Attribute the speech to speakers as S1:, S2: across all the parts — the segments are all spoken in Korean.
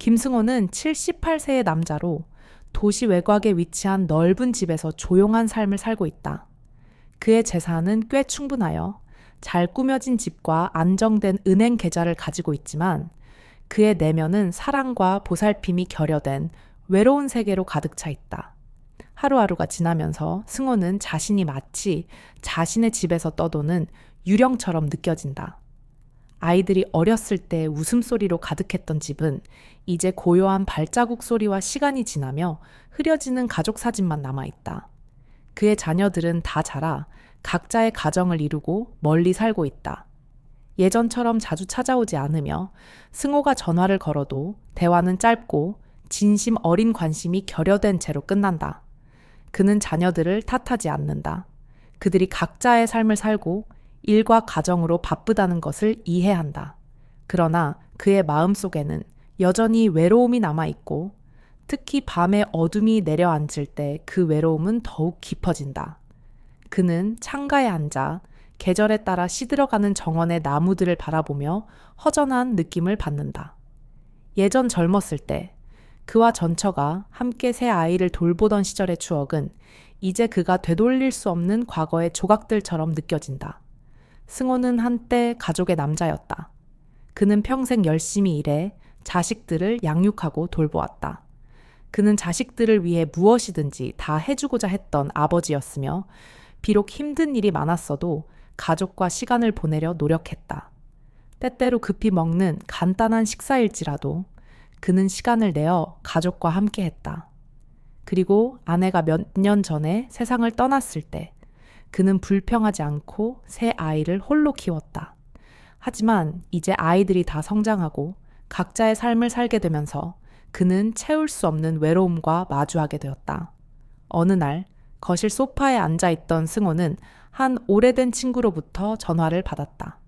S1: 김승호는 78세의 남자로 도시 외곽에 위치한 넓은 집에서 조용한 삶을 살고 있다. 그의 재산은 꽤 충분하여 잘 꾸며진 집과 안정된 은행 계좌를 가지고 있지만 그의 내면은 사랑과 보살핌이 결여된 외로운 세계로 가득 차 있다. 하루하루가 지나면서 승호는 자신이 마치 자신의 집에서 떠도는 유령처럼 느껴진다. 아이들이 어렸을 때 웃음소리로 가득했던 집은 이제 고요한 발자국 소리와 시간이 지나며 흐려지는 가족 사진만 남아있다. 그의 자녀들은 다 자라 각자의 가정을 이루고 멀리 살고 있다. 예전처럼 자주 찾아오지 않으며 승호가 전화를 걸어도 대화는 짧고 진심 어린 관심이 결여된 채로 끝난다. 그는 자녀들을 탓하지 않는다. 그들이 각자의 삶을 살고 일과 가정으로 바쁘다는 것을 이해한다. 그러나 그의 마음속에는 여전히 외로움이 남아있고 특히 밤에 어둠이 내려앉을 때 그 외로움은 더욱 깊어진다. 그는 창가에 앉아 계절에 따라 시들어가는 정원의 나무들을 바라보며 허전한 느낌을 받는다. 예전 젊었을 때 그와 전처가 함께 새 아이를 돌보던 시절의 추억은 이제 그가 되돌릴 수 없는 과거의 조각들처럼 느껴진다. 승호는 한때 가족의 남자였다. 그는 평생 열심히 일해 자식들을 양육하고 돌보았다. 그는 자식들을 위해 무엇이든지 다 해주고자 했던 아버지였으며 비록 힘든 일이 많았어도 가족과 시간을 보내려 노력했다. 때때로 급히 먹는 간단한 식사일지라도 그는 시간을 내어 가족과 함께했다. 그리고 아내가 몇 년 전에 세상을 떠났을 때 그는 불평하지 않고 새 아이를 홀로 키웠다. 하지만 이제 아이들이 다 성장하고 각자의 삶을 살게 되면서 그는 채울 수 없는 외로움과 마주하게 되었다. 어느 날 거실 소파에 앉아있던 승호는 한 오래된 친구로부터 전화를 받았다.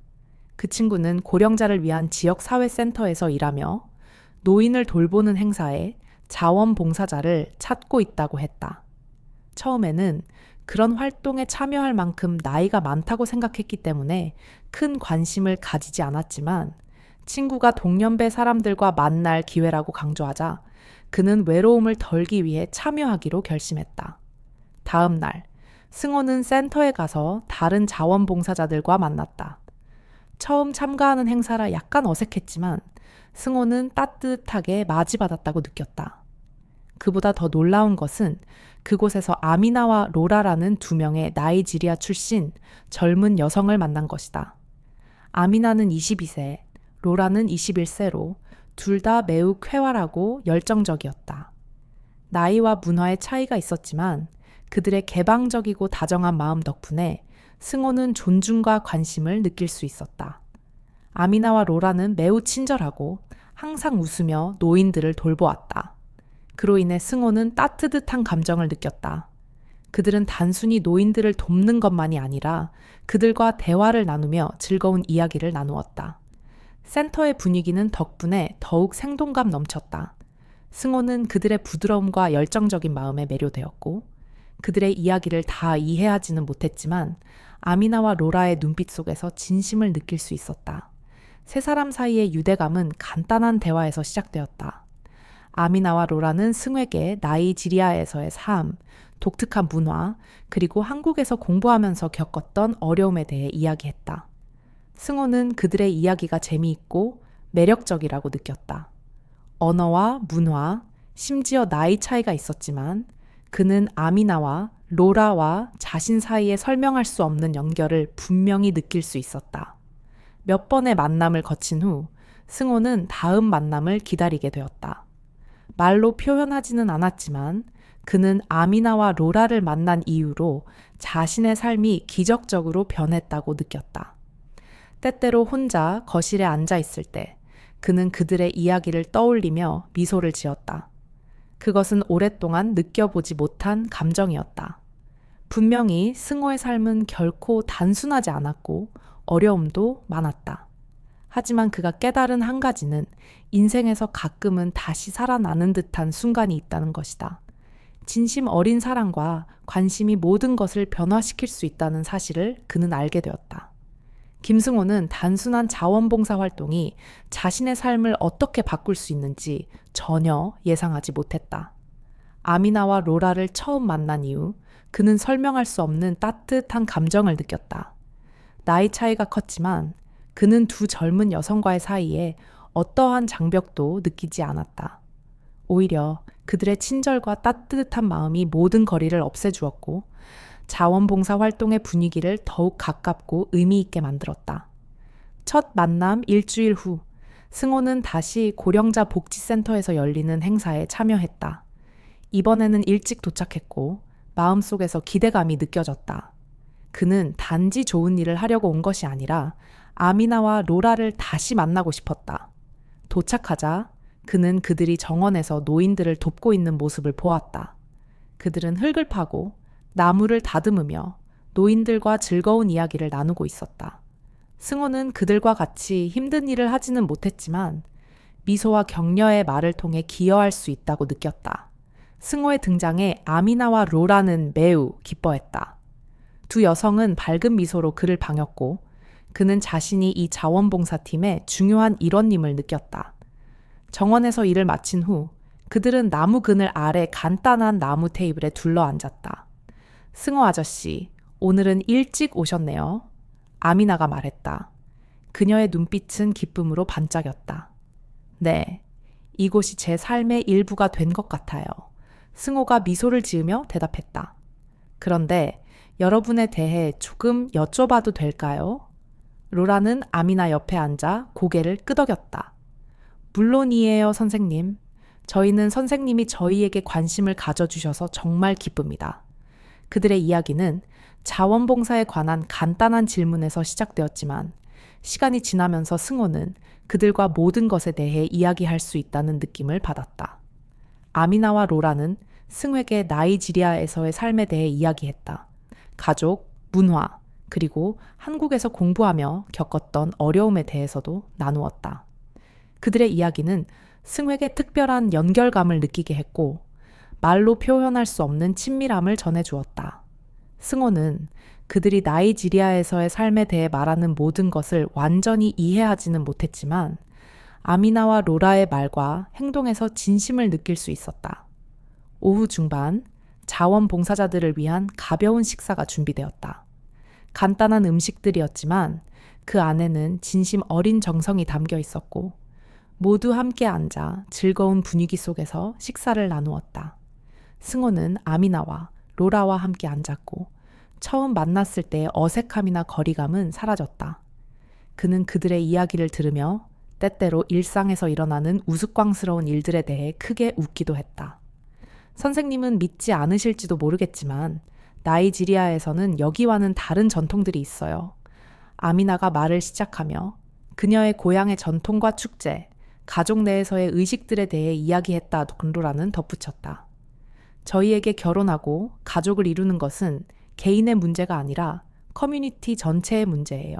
S1: 그 친구는 고령자를 위한 지역사회센터에서 일하며 노인을 돌보는 행사에 자원봉사자를 찾고 있다고 했다. 처음에는 그런 활동에 참여할 만큼 나이가 많다고 생각했기 때문에 큰 관심을 가지지 않았지만 친구가 동년배 사람들과 만날 기회라고 강조하자 그는 외로움을 덜기 위해 참여하기로 결심했다. 다음 날, 승호는 센터에 가서 다른 자원봉사자들과 만났다. 처음 참가하는 행사라 약간 어색했지만 승호는 따뜻하게 맞이받았다고 느꼈다. 그보다 더 놀라운 것은 그곳에서 아미나와 로라라는 두 명의 나이지리아 출신 젊은 여성을 만난 것이다. 아미나는 22세, 로라는 21세로 둘 다 매우 쾌활하고 열정적이었다. 나이와 문화의 차이가 있었지만 그들의 개방적이고 다정한 마음 덕분에 승호는 존중과 관심을 느낄 수 있었다. 아미나와 로라는 매우 친절하고 항상 웃으며 노인들을 돌보았다. 그로 인해 승호는 따뜻한 감정을 느꼈다. 그들은 단순히 노인들을 돕는 것만이 아니라 그들과 대화를 나누며 즐거운 이야기를 나누었다. 센터의 분위기는 덕분에 더욱 생동감 넘쳤다. 승호는 그들의 부드러움과 열정적인 마음에 매료되었고 그들의 이야기를 다 이해하지는 못했지만 아미나와 로라의 눈빛 속에서 진심을 느낄 수 있었다. 세 사람 사이의 유대감은 간단한 대화에서 시작되었다. 아미나와 로라는 승호에게 나이지리아에서의 삶, 독특한 문화, 그리고 한국에서 공부하면서 겪었던 어려움에 대해 이야기했다. 승호는 그들의 이야기가 재미있고 매력적이라고 느꼈다. 언어와 문화, 심지어 나이 차이가 있었지만 그는 아미나와 로라와 자신 사이에 설명할 수 없는 연결을 분명히 느낄 수 있었다. 몇 번의 만남을 거친 후 승호는 다음 만남을 기다리게 되었다. 말로 표현하지는 않았지만 그는 아미나와 로라를 만난 이후로 자신의 삶이 기적적으로 변했다고 느꼈다. 때때로 혼자 거실에 앉아 있을 때 그는 그들의 이야기를 떠올리며 미소를 지었다. 그것은 오랫동안 느껴보지 못한 감정이었다. 분명히 승호의 삶은 결코 단순하지 않았고 어려움도 많았다. 하지만 그가 깨달은 한 가지는 인생에서 가끔은 다시 살아나는 듯한 순간이 있다는 것이다. 진심 어린 사랑과 관심이 모든 것을 변화시킬 수 있다는 사실을 그는 알게 되었다. 김승호는 단순한 자원봉사 활동이 자신의 삶을 어떻게 바꿀 수 있는지 전혀 예상하지 못했다. 아미나와 로라를 처음 만난 이후 그는 설명할 수 없는 따뜻한 감정을 느꼈다. 나이 차이가 컸지만 그는 두 젊은 여성과의 사이에 어떠한 장벽도 느끼지 않았다. 오히려 그들의 친절과 따뜻한 마음이 모든 거리를 없애주었고 자원봉사 활동의 분위기를 더욱 가깝고 의미 있게 만들었다. 첫 만남 일주일 후 승호는 다시 고령자 복지센터에서 열리는 행사에 참여했다. 이번에는 일찍 도착했고 마음속에서 기대감이 느껴졌다. 그는 단지 좋은 일을 하려고 온 것이 아니라 아미나와 로라를 다시 만나고 싶었다. 도착하자 그는 그들이 정원에서 노인들을 돕고 있는 모습을 보았다. 그들은 흙을 파고 나무를 다듬으며 노인들과 즐거운 이야기를 나누고 있었다. 승호는 그들과 같이 힘든 일을 하지는 못했지만 미소와 격려의 말을 통해 기여할 수 있다고 느꼈다. 승호의 등장에 아미나와 로라는 매우 기뻐했다. 두 여성은 밝은 미소로 그를 반겼고 그는 자신이 이 자원봉사팀의 중요한 일원임을 느꼈다. 정원에서 일을 마친 후 그들은 나무 그늘 아래 간단한 나무 테이블에 둘러앉았다. 승호 아저씨, 오늘은 일찍 오셨네요. 아미나가 말했다. 그녀의 눈빛은 기쁨으로 반짝였다. 네, 이곳이 제 삶의 일부가 된 것 같아요. 승호가 미소를 지으며 대답했다. 그런데 여러분에 대해 조금 여쭤봐도 될까요? 로라는 아미나 옆에 앉아 고개를 끄덕였다. 물론이에요, 선생님. 저희는 선생님이 저희에게 관심을 가져주셔서 정말 기쁩니다. 그들의 이야기는 자원봉사에 관한 간단한 질문에서 시작되었지만 시간이 지나면서 승호는 그들과 모든 것에 대해 이야기할 수 있다는 느낌을 받았다. 아미나와 로라는 승호에게 나이지리아에서의 삶에 대해 이야기했다. 가족, 문화, 그리고 한국에서 공부하며 겪었던 어려움에 대해서도 나누었다. 그들의 이야기는 승호에게 특별한 연결감을 느끼게 했고 말로 표현할 수 없는 친밀함을 전해주었다. 승호는 그들이 나이지리아에서의 삶에 대해 말하는 모든 것을 완전히 이해하지는 못했지만 아미나와 로라의 말과 행동에서 진심을 느낄 수 있었다. 오후 중반, 자원봉사자들을 위한 가벼운 식사가 준비되었다. 간단한 음식들이었지만 그 안에는 진심 어린 정성이 담겨 있었고 모두 함께 앉아 즐거운 분위기 속에서 식사를 나누었다. 승호는 아미나와 로라와 함께 앉았고 처음 만났을 때의 어색함이나 거리감은 사라졌다. 그는 그들의 이야기를 들으며 때때로 일상에서 일어나는 우스꽝스러운 일들에 대해 크게 웃기도 했다. 선생님은 믿지 않으실지도 모르겠지만 나이지리아에서는 여기와는 다른 전통들이 있어요. 아미나가 말을 시작하며 그녀의 고향의 전통과 축제, 가족 내에서의 의식들에 대해 이야기했다. 로라는 덧붙였다. 저희에게 결혼하고 가족을 이루는 것은 개인의 문제가 아니라 커뮤니티 전체의 문제예요.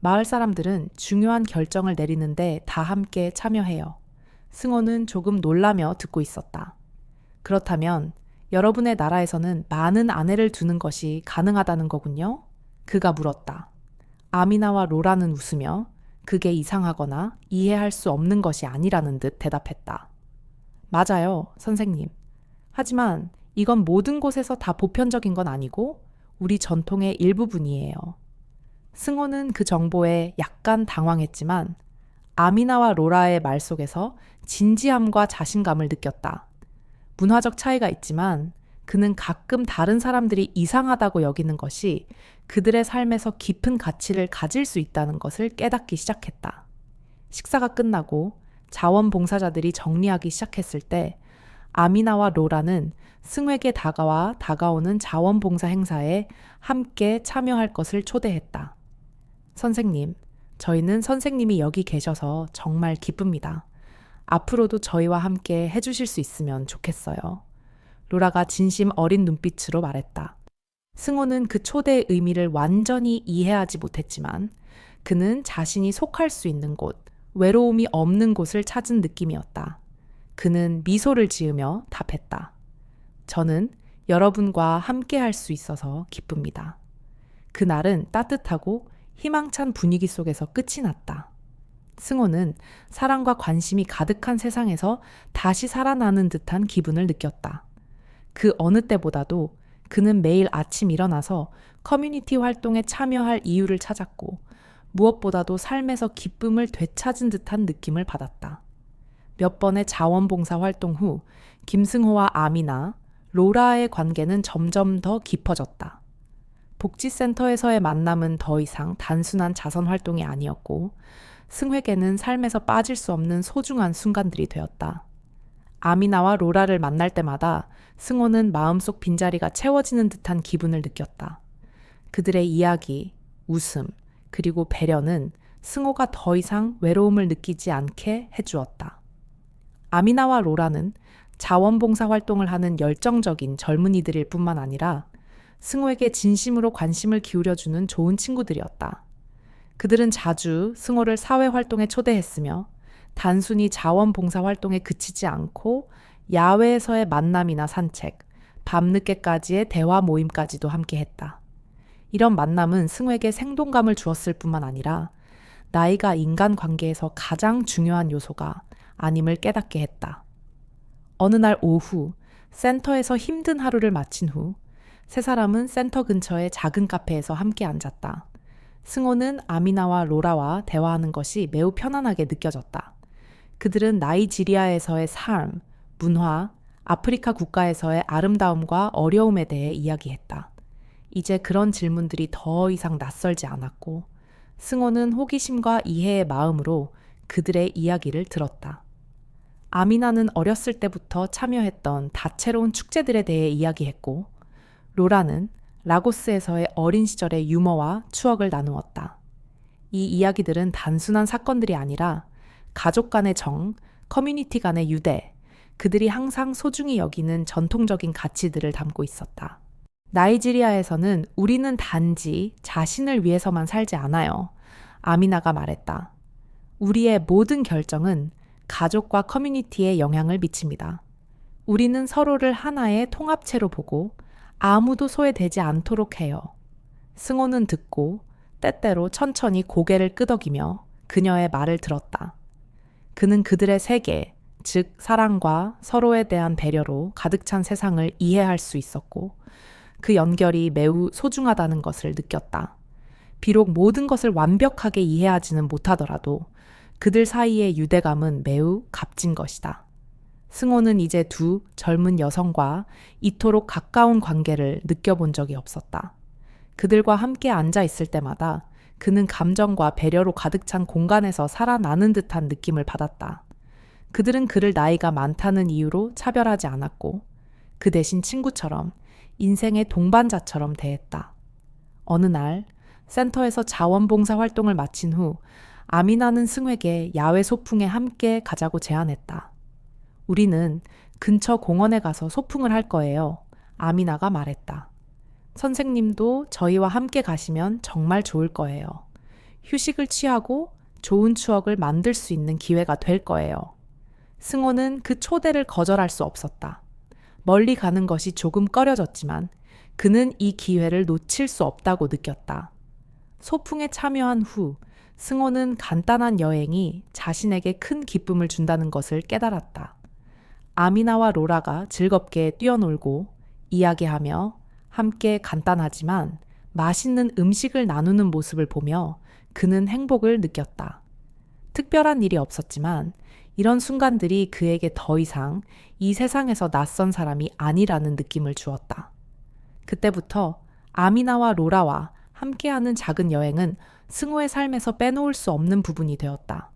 S1: 마을 사람들은 중요한 결정을 내리는데 다 함께 참여해요. 승호는 조금 놀라며 듣고 있었다. 그렇다면 여러분의 나라에서는 많은 아내를 두는 것이 가능하다는 거군요? 그가 물었다. 아미나와 로라는 웃으며 그게 이상하거나 이해할 수 없는 것이 아니라는 듯 대답했다. 맞아요, 선생님. 하지만 이건 모든 곳에서 다 보편적인 건 아니고 우리 전통의 일부분이에요. 승호는 그 정보에 약간 당황했지만 아미나와 로라의 말 속에서 진지함과 자신감을 느꼈다. 문화적 차이가 있지만 그는 가끔 다른 사람들이 이상하다고 여기는 것이 그들의 삶에서 깊은 가치를 가질 수 있다는 것을 깨닫기 시작했다. 식사가 끝나고 자원봉사자들이 정리하기 시작했을 때 아미나와 로라는 승호에게 다가오는 자원봉사 행사에 함께 참여할 것을 초대했다. 선생님, 저희는 선생님이 여기 계셔서 정말 기쁩니다. 앞으로도 저희와 함께 해주실 수 있으면 좋겠어요. 로라가 진심 어린 눈빛으로 말했다. 승호는 그 초대의 의미를 완전히 이해하지 못했지만 그는 자신이 속할 수 있는 곳, 외로움이 없는 곳을 찾은 느낌이었다. 그는 미소를 지으며 답했다. 저는 여러분과 함께 할 수 있어서 기쁩니다. 그날은 따뜻하고 희망찬 분위기 속에서 끝이 났다. 승호는 사랑과 관심이 가득한 세상에서 다시 살아나는 듯한 기분을 느꼈다. 그 어느 때보다도 그는 매일 아침 일어나서 커뮤니티 활동에 참여할 이유를 찾았고 무엇보다도 삶에서 기쁨을 되찾은 듯한 느낌을 받았다. 몇 번의 자원봉사 활동 후 김승호와 아미나, 로라의 관계는 점점 더 깊어졌다. 복지센터에서의 만남은 더 이상 단순한 자선 활동이 아니었고 승회에게는 삶에서 빠질 수 없는 소중한 순간들이 되었다. 아미나와 로라를 만날 때마다 승호는 마음속 빈자리가 채워지는 듯한 기분을 느꼈다. 그들의 이야기, 웃음, 그리고 배려는 승호가 더 이상 외로움을 느끼지 않게 해주었다. 아미나와 로라는 자원봉사 활동을 하는 열정적인 젊은이들일 뿐만 아니라 승호에게 진심으로 관심을 기울여주는 좋은 친구들이었다. 그들은 자주 승호를 사회활동에 초대했으며 단순히 자원봉사 활동에 그치지 않고 야외에서의 만남이나 산책, 밤늦게까지의 대화 모임까지도 함께했다. 이런 만남은 승호에게 생동감을 주었을 뿐만 아니라 나이가 인간관계에서 가장 중요한 요소가 아님을 깨닫게 했다. 어느 날 오후 센터에서 힘든 하루를 마친 후 세 사람은 센터 근처의 작은 카페에서 함께 앉았다. 승호는 아미나와 로라와 대화하는 것이 매우 편안하게 느껴졌다. 그들은 나이지리아에서의 삶, 문화, 아프리카 국가에서의 아름다움과 어려움에 대해 이야기했다. 이제 그런 질문들이 더 이상 낯설지 않았고 승호는 호기심과 이해의 마음으로 그들의 이야기를 들었다. 아미나는 어렸을 때부터 참여했던 다채로운 축제들에 대해 이야기했고 로라는 라고스에서의 어린 시절의 유머와 추억을 나누었다. 이 이야기들은 단순한 사건들이 아니라 가족 간의 정, 커뮤니티 간의 유대, 그들이 항상 소중히 여기는 전통적인 가치들을 담고 있었다. 나이지리아에서는 우리는 단지 자신을 위해서만 살지 않아요. 아미나가 말했다. 우리의 모든 결정은 가족과 커뮤니티에 영향을 미칩니다. 우리는 서로를 하나의 통합체로 보고 아무도 소외되지 않도록 해요. 승호는 듣고 때때로 천천히 고개를 끄덕이며 그녀의 말을 들었다. 그는 그들의 세계, 즉 사랑과 서로에 대한 배려로 가득 찬 세상을 이해할 수 있었고 그 연결이 매우 소중하다는 것을 느꼈다. 비록 모든 것을 완벽하게 이해하지는 못하더라도 그들 사이의 유대감은 매우 값진 것이다. 승호는 이제 두 젊은 여성과 이토록 가까운 관계를 느껴본 적이 없었다. 그들과 함께 앉아 있을 때마다 그는 감정과 배려로 가득 찬 공간에서 살아나는 듯한 느낌을 받았다. 그들은 그를 나이가 많다는 이유로 차별하지 않았고 그 대신 친구처럼 인생의 동반자처럼 대했다. 어느 날 센터에서 자원봉사 활동을 마친 후 아미나는 승회에게 야외 소풍에 함께 가자고 제안했다. 우리는 근처 공원에 가서 소풍을 할 거예요. 아미나가 말했다. 선생님도 저희와 함께 가시면 정말 좋을 거예요. 휴식을 취하고 좋은 추억을 만들 수 있는 기회가 될 거예요. 승호는 그 초대를 거절할 수 없었다. 멀리 가는 것이 조금 꺼려졌지만 그는 이 기회를 놓칠 수 없다고 느꼈다. 소풍에 참여한 후 승호는 간단한 여행이 자신에게 큰 기쁨을 준다는 것을 깨달았다. 아미나와 로라가 즐겁게 뛰어놀고 이야기하며 함께 간단하지만 맛있는 음식을 나누는 모습을 보며 그는 행복을 느꼈다. 특별한 일이 없었지만 이런 순간들이 그에게 더 이상 이 세상에서 낯선 사람이 아니라는 느낌을 주었다. 그때부터 아미나와 로라와 함께하는 작은 여행은 승호의 삶에서 빼놓을 수 없는 부분이 되었다.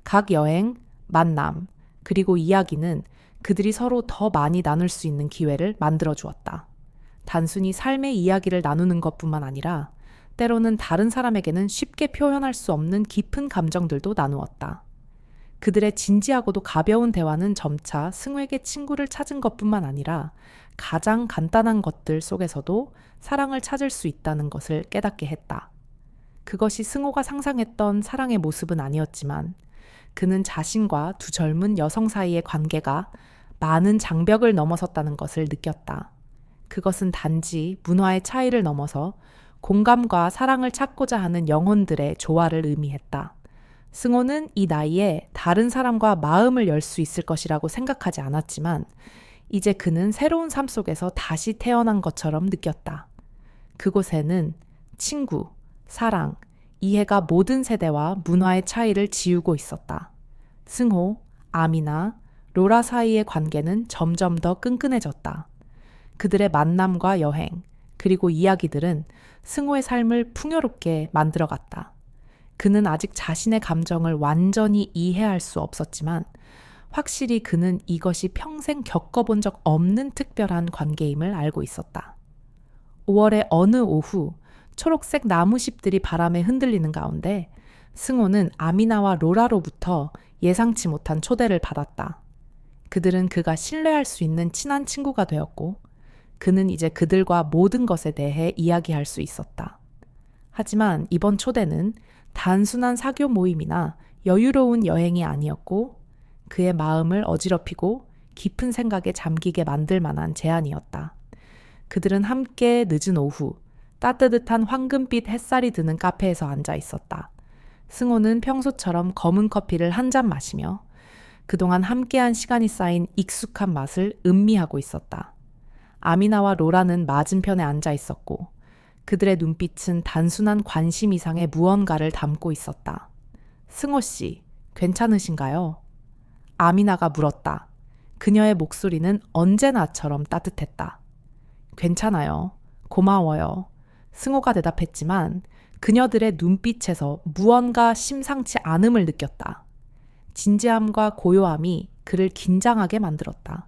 S1: 각 여행, 만남, 그리고 이야기는 그들이 서로 더 많이 나눌 수 있는 기회를 만들어 주었다. 단순히 삶의 이야기를 나누는 것뿐만 아니라 때로는 다른 사람에게는 쉽게 표현할 수 없는 깊은 감정들도 나누었다. 그들의 진지하고도 가벼운 대화는 점차 승호에게 친구를 찾은 것뿐만 아니라 가장 간단한 것들 속에서도 사랑을 찾을 수 있다는 것을 깨닫게 했다. 그것이 승호가 상상했던 사랑의 모습은 아니었지만 그는 자신과 두 젊은 여성 사이의 관계가 많은 장벽을 넘어섰다는 것을 느꼈다. 그것은 단지 문화의 차이를 넘어서 공감과 사랑을 찾고자 하는 영혼들의 조화를 의미했다. 승호는 이 나이에 다른 사람과 마음을 열 수 있을 것이라고 생각하지 않았지만 이제 그는 새로운 삶 속에서 다시 태어난 것처럼 느꼈다. 그곳에는 친구, 사랑, 이해가 모든 세대와 문화의 차이를 지우고 있었다. 승호, 아미나, 로라 사이의 관계는 점점 더 끈끈해졌다. 그들의 만남과 여행, 그리고 이야기들은 승호의 삶을 풍요롭게 만들어갔다. 그는 아직 자신의 감정을 완전히 이해할 수 없었지만 확실히 그는 이것이 평생 겪어본 적 없는 특별한 관계임을 알고 있었다. 5월의 어느 오후 초록색 나무잎들이 바람에 흔들리는 가운데 승호는 아미나와 로라로부터 예상치 못한 초대를 받았다. 그들은 그가 신뢰할 수 있는 친한 친구가 되었고 그는 이제 그들과 모든 것에 대해 이야기할 수 있었다. 하지만 이번 초대는 단순한 사교 모임이나 여유로운 여행이 아니었고 그의 마음을 어지럽히고 깊은 생각에 잠기게 만들 만한 제안이었다. 그들은 함께 늦은 오후 따뜻한 황금빛 햇살이 드는 카페에서 앉아 있었다. 승호는 평소처럼 검은 커피를 한 잔 마시며 그동안 함께한 시간이 쌓인 익숙한 맛을 음미하고 있었다. 아미나와 로라는 맞은편에 앉아 있었고 그들의 눈빛은 단순한 관심 이상의 무언가를 담고 있었다. 승호 씨, 괜찮으신가요? 아미나가 물었다. 그녀의 목소리는 언제나처럼 따뜻했다. 괜찮아요. 고마워요. 승호가 대답했지만 그녀들의 눈빛에서 무언가 심상치 않음을 느꼈다. 진지함과 고요함이 그를 긴장하게 만들었다.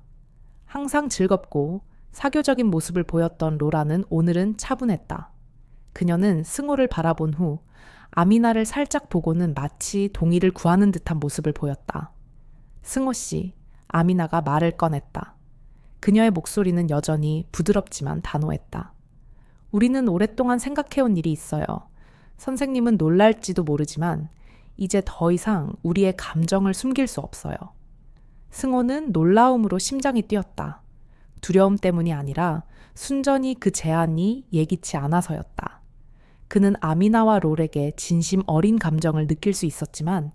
S1: 항상 즐겁고 사교적인 모습을 보였던 로라는 오늘은 차분했다. 그녀는 승호를 바라본 후 아미나를 살짝 보고는 마치 동의를 구하는 듯한 모습을 보였다. 승호 씨, 아미나가 말을 꺼냈다. 그녀의 목소리는 여전히 부드럽지만 단호했다. 우리는 오랫동안 생각해온 일이 있어요. 선생님은 놀랄지도 모르지만 이제 더 이상 우리의 감정을 숨길 수 없어요. 승호는 놀라움으로 심장이 뛰었다. 두려움 때문이 아니라 순전히 그 제안이 예기치 않아서였다. 그는 아미나와 롤에게 진심 어린 감정을 느낄 수 있었지만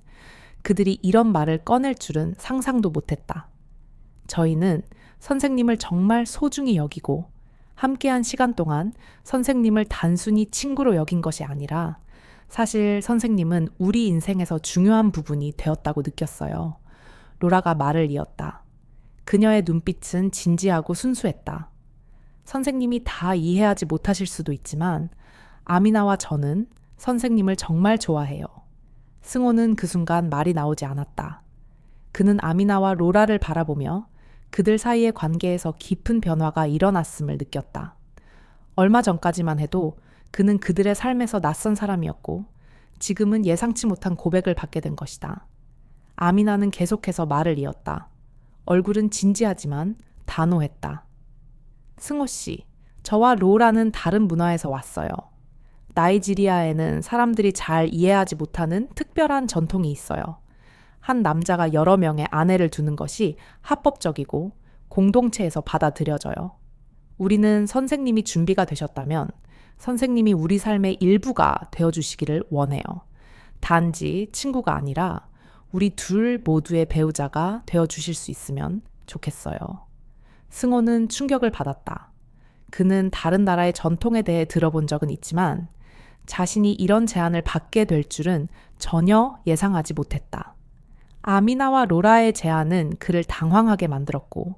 S1: 그들이 이런 말을 꺼낼 줄은 상상도 못했다. 저희는 선생님을 정말 소중히 여기고 함께한 시간 동안 선생님을 단순히 친구로 여긴 것이 아니라 사실 선생님은 우리 인생에서 중요한 부분이 되었다고 느꼈어요. 로라가 말을 이었다. 그녀의 눈빛은 진지하고 순수했다. 선생님이 다 이해하지 못하실 수도 있지만 아미나와 저는 선생님을 정말 좋아해요. 승호는 그 순간 말이 나오지 않았다. 그는 아미나와 로라를 바라보며 그들 사이의 관계에서 깊은 변화가 일어났음을 느꼈다. 얼마 전까지만 해도 그는 그들의 삶에서 낯선 사람이었고 지금은 예상치 못한 고백을 받게 된 것이다. 아미나는 계속해서 말을 이었다. 얼굴은 진지하지만 단호했다. 승호 씨, 저와 로라는 다른 문화에서 왔어요. 나이지리아에는 사람들이 잘 이해하지 못하는 특별한 전통이 있어요. 한 남자가 여러 명의 아내를 두는 것이 합법적이고 공동체에서 받아들여져요. 우리는 선생님이 준비가 되셨다면 선생님이 우리 삶의 일부가 되어주시기를 원해요. 단지 친구가 아니라 우리 둘 모두의 배우자가 되어주실 수 있으면 좋겠어요. 승호는 충격을 받았다. 그는 다른 나라의 전통에 대해 들어본 적은 있지만 자신이 이런 제안을 받게 될 줄은 전혀 예상하지 못했다. 아미나와 로라의 제안은 그를 당황하게 만들었고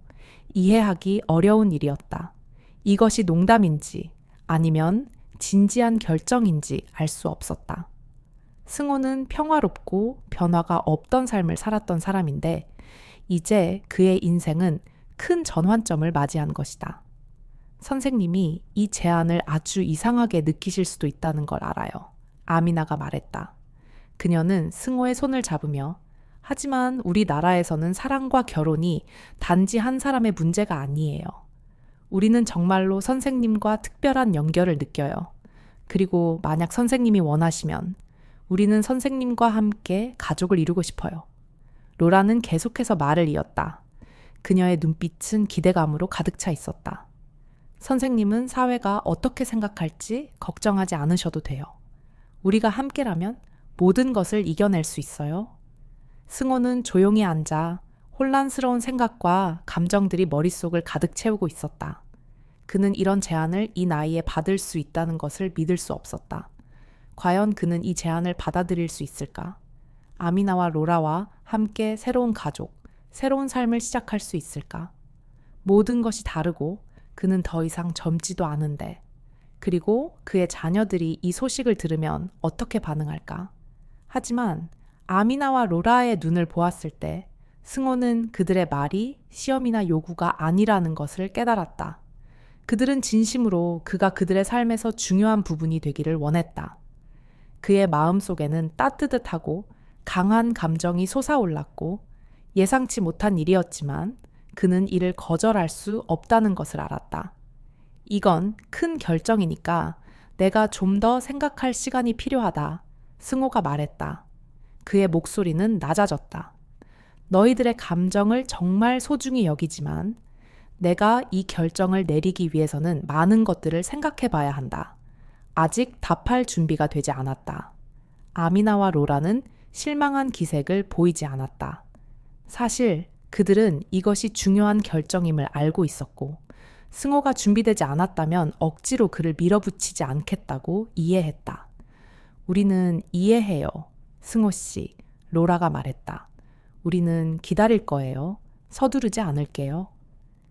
S1: 이해하기 어려운 일이었다. 이것이 농담인지 아니면 진지한 결정인지 알 수 없었다. 승호는 평화롭고 변화가 없던 삶을 살았던 사람인데 이제 그의 인생은 큰 전환점을 맞이한 것이다. 선생님이 이 제안을 아주 이상하게 느끼실 수도 있다는 걸 알아요. 아미나가 말했다. 그녀는 승호의 손을 잡으며 하지만 우리나라에서는 사랑과 결혼이 단지 한 사람의 문제가 아니에요. 우리는 정말로 선생님과 특별한 연결을 느껴요. 그리고 만약 선생님이 원하시면 우리는 선생님과 함께 가족을 이루고 싶어요. 로라는 계속해서 말을 이었다. 그녀의 눈빛은 기대감으로 가득 차 있었다. 선생님은 사회가 어떻게 생각할지 걱정하지 않으셔도 돼요. 우리가 함께라면 모든 것을 이겨낼 수 있어요. 승호는 조용히 앉아 혼란스러운 생각과 감정들이 머릿속을 가득 채우고 있었다. 그는 이런 제안을 이 나이에 받을 수 있다는 것을 믿을 수 없었다. 과연 그는 이 제안을 받아들일 수 있을까? 아미나와 로라와 함께 새로운 가족, 새로운 삶을 시작할 수 있을까? 모든 것이 다르고 그는 더 이상 젊지도 않은데, 그리고 그의 자녀들이 이 소식을 들으면 어떻게 반응할까? 하지만 아미나와 로라의 눈을 보았을 때 승호는 그들의 말이 시험이나 요구가 아니라는 것을 깨달았다. 그들은 진심으로 그가 그들의 삶에서 중요한 부분이 되기를 원했다. 그의 마음속에는 따뜻하고 강한 감정이 솟아올랐고 예상치 못한 일이었지만 그는 이를 거절할 수 없다는 것을 알았다. 이건 큰 결정이니까 내가 좀 더 생각할 시간이 필요하다. 승호가 말했다. 그의 목소리는 낮아졌다. 너희들의 감정을 정말 소중히 여기지만 내가 이 결정을 내리기 위해서는 많은 것들을 생각해 봐야 한다. 아직 답할 준비가 되지 않았다. 아미나와 로라는 실망한 기색을 보이지 않았다. 사실 그들은 이것이 중요한 결정임을 알고 있었고 승호가 준비되지 않았다면 억지로 그를 밀어붙이지 않겠다고 이해했다. 우리는 이해해요. 승호 씨, 로라가 말했다. 우리는 기다릴 거예요. 서두르지 않을게요.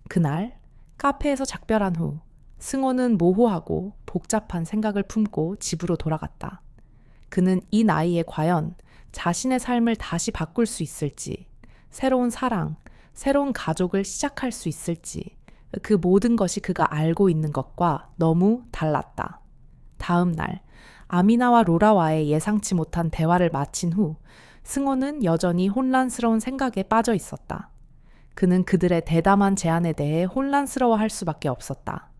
S1: 그날 카페에서 작별한 후 승호는 모호하고 복잡한 생각을 품고 집으로 돌아갔다. 그는 이 나이에 과연 자신의 삶을 다시 바꿀 수 있을지, 새로운 사랑, 새로운 가족을 시작할 수 있을지, 그 모든 것이 그가 알고 있는 것과 너무 달랐다. 다음 날, 아미나와 로라와의 예상치 못한 대화를 마친 후 승호는 여전히 혼란스러운 생각에 빠져 있었다. 그는 그들의 대담한 제안에 대해 혼란스러워할 수밖에 없었다.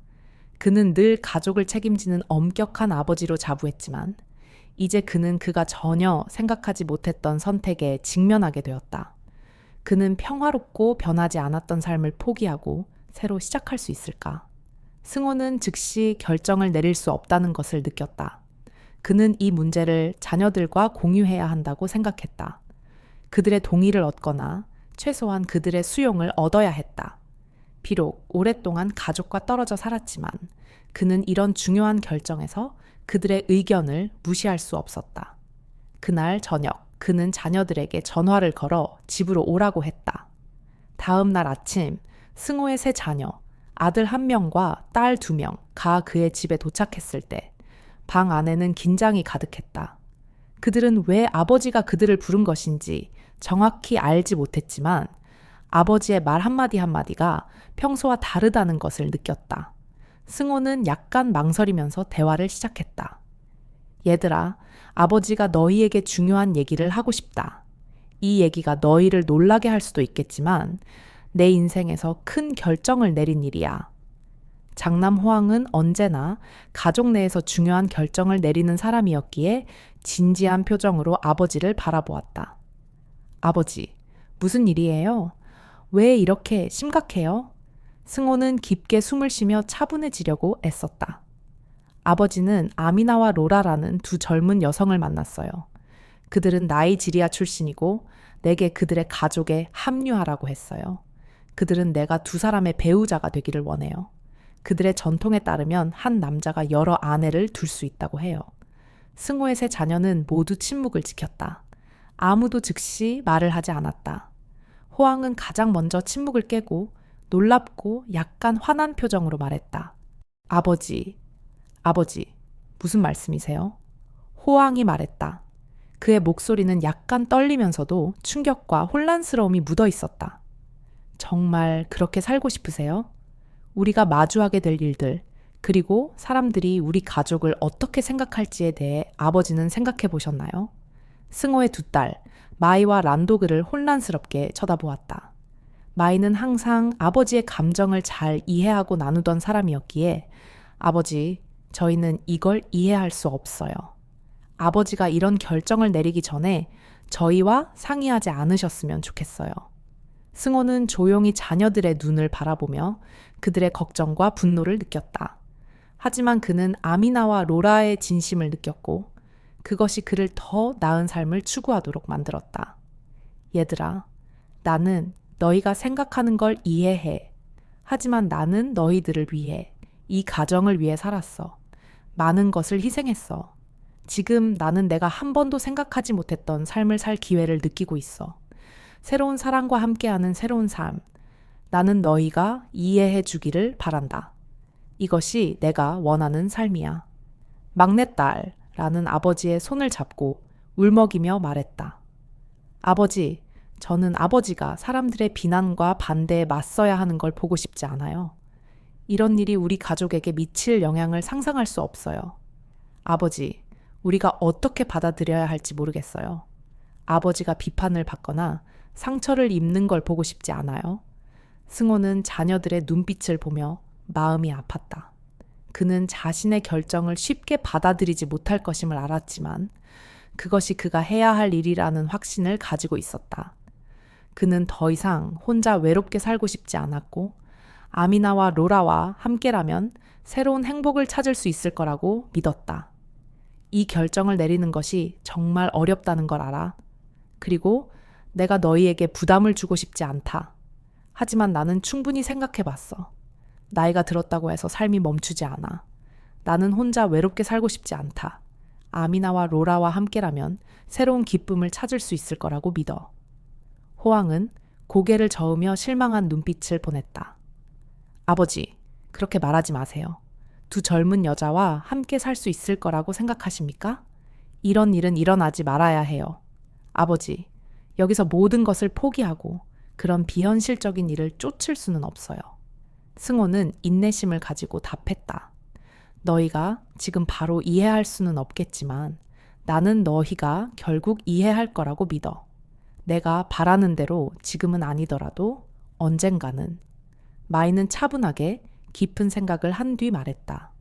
S1: 그는 늘 가족을 책임지는 엄격한 아버지로 자부했지만 이제 그는 그가 전혀 생각하지 못했던 선택에 직면하게 되었다. 그는 평화롭고 변하지 않았던 삶을 포기하고 새로 시작할 수 있을까? 승호는 즉시 결정을 내릴 수 없다는 것을 느꼈다. 그는 이 문제를 자녀들과 공유해야 한다고 생각했다. 그들의 동의를 얻거나 최소한 그들의 수용을 얻어야 했다. 비록 오랫동안 가족과 떨어져 살았지만 그는 이런 중요한 결정에서 그들의 의견을 무시할 수 없었다. 그날 저녁 그는 자녀들에게 전화를 걸어 집으로 오라고 했다. 다음 날 아침 승호의 세 자녀, 아들 1명과 딸 2명가 그의 집에 도착했을 때 방 안에는 긴장이 가득했다. 그들은 왜 아버지가 그들을 부른 것인지 정확히 알지 못했지만 아버지의 말 한마디 한마디가 평소와 다르다는 것을 느꼈다. 승호는 약간 망설이면서 대화를 시작했다. 얘들아, 아버지가 너희에게 중요한 얘기를 하고 싶다. 이 얘기가 너희를 놀라게 할 수도 있겠지만 내 인생에서 큰 결정을 내린 일이야. 장남 호황은 언제나 가족 내에서 중요한 결정을 내리는 사람이었기에 진지한 표정으로 아버지를 바라보았다. 아버지, 무슨 일이에요? 왜 이렇게 심각해요? 승호는 깊게 숨을 쉬며 차분해지려고 애썼다. 아버지는 아미나와 로라라는 두 젊은 여성을 만났어요. 그들은 나이지리아 출신이고 내게 그들의 가족에 합류하라고 했어요. 그들은 내가 두 사람의 배우자가 되기를 원해요. 그들의 전통에 따르면 한 남자가 여러 아내를 둘 수 있다고 해요. 승호의 세 자녀는 모두 침묵을 지켰다. 아무도 즉시 말을 하지 않았다. 호황은 가장 먼저 침묵을 깨고 놀랍고 약간 화난 표정으로 말했다. 아버지, 무슨 말씀이세요? 호황이 말했다. 그의 목소리는 약간 떨리면서도 충격과 혼란스러움이 묻어 있었다. 정말 그렇게 살고 싶으세요? 우리가 마주하게 될 일들, 그리고 사람들이 우리 가족을 어떻게 생각할지에 대해 아버지는 생각해 보셨나요? 승호의 두 딸, 마이와 란도그를 혼란스럽게 쳐다보았다. 마이는 항상 아버지의 감정을 잘 이해하고 나누던 사람이었기에 아버지, 저희는 이걸 이해할 수 없어요. 아버지가 이런 결정을 내리기 전에 저희와 상의하지 않으셨으면 좋겠어요. 승호는 조용히 자녀들의 눈을 바라보며 그들의 걱정과 분노를 느꼈다. 하지만 그는 아미나와 로라의 진심을 느꼈고 그것이 그를 더 나은 삶을 추구하도록 만들었다. 얘들아, 나는 너희가 생각하는 걸 이해해. 하지만 나는 너희들을 위해, 이 가정을 위해 살았어. 많은 것을 희생했어. 지금 나는 내가 한 번도 생각하지 못했던 삶을 살 기회를 느끼고 있어. 새로운 사랑과 함께하는 새로운 삶. 나는 너희가 이해해 주기를 바란다. 이것이 내가 원하는 삶이야. 막내딸라는 아버지의 손을 잡고 울먹이며 말했다. 아버지, 저는 아버지가 사람들의 비난과 반대에 맞서야 하는 걸 보고 싶지 않아요. 이런 일이 우리 가족에게 미칠 영향을 상상할 수 없어요. 아버지, 우리가 어떻게 받아들여야 할지 모르겠어요. 아버지가 비판을 받거나 상처를 입는 걸 보고 싶지 않아요. 승호는 자녀들의 눈빛을 보며 마음이 아팠다. 그는 자신의 결정을 쉽게 받아들이지 못할 것임을 알았지만 그것이 그가 해야 할 일이라는 확신을 가지고 있었다. 그는 더 이상 혼자 외롭게 살고 싶지 않았고 아미나와 로라와 함께라면 새로운 행복을 찾을 수 있을 거라고 믿었다. 이 결정을 내리는 것이 정말 어렵다는 걸 알아. 그리고 내가 너희에게 부담을 주고 싶지 않다. 하지만 나는 충분히 생각해 봤어. 나이가 들었다고 해서 삶이 멈추지 않아. 나는 혼자 외롭게 살고 싶지 않다. 아미나와 로라와 함께라면 새로운 기쁨을 찾을 수 있을 거라고 믿어. 호황은 고개를 저으며 실망한 눈빛을 보냈다. 아버지, 그렇게 말하지 마세요. 두 젊은 여자와 함께 살 수 있을 거라고 생각하십니까? 이런 일은 일어나지 말아야 해요. 아버지, 여기서 모든 것을 포기하고 그런 비현실적인 일을 쫓을 수는 없어요. 승호는 인내심을 가지고 답했다. 너희가 지금 바로 이해할 수는 없겠지만 나는 너희가 결국 이해할 거라고 믿어. 내가 바라는 대로 지금은 아니더라도 언젠가는. 마이는 차분하게 깊은 생각을 한 뒤 말했다.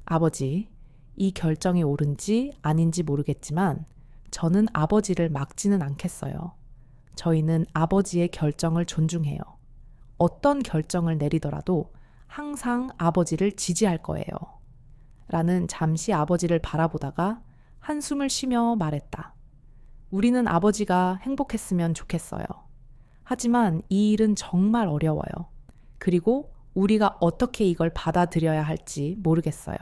S1: 아버지, 이 결정이 옳은지 아닌지 모르겠지만 저는 아버지를 막지는 않겠어요. 저희는 아버지의 결정을 존중해요. 어떤 결정을 내리더라도 항상 아버지를 지지할 거예요. 라는 잠시 아버지를 바라보다가 한숨을 쉬며 말했다. 우리는 아버지가 행복했으면 좋겠어요. 하지만 이 일은 정말 어려워요. 그리고 우리가 어떻게 이걸 받아들여야 할지 모르겠어요.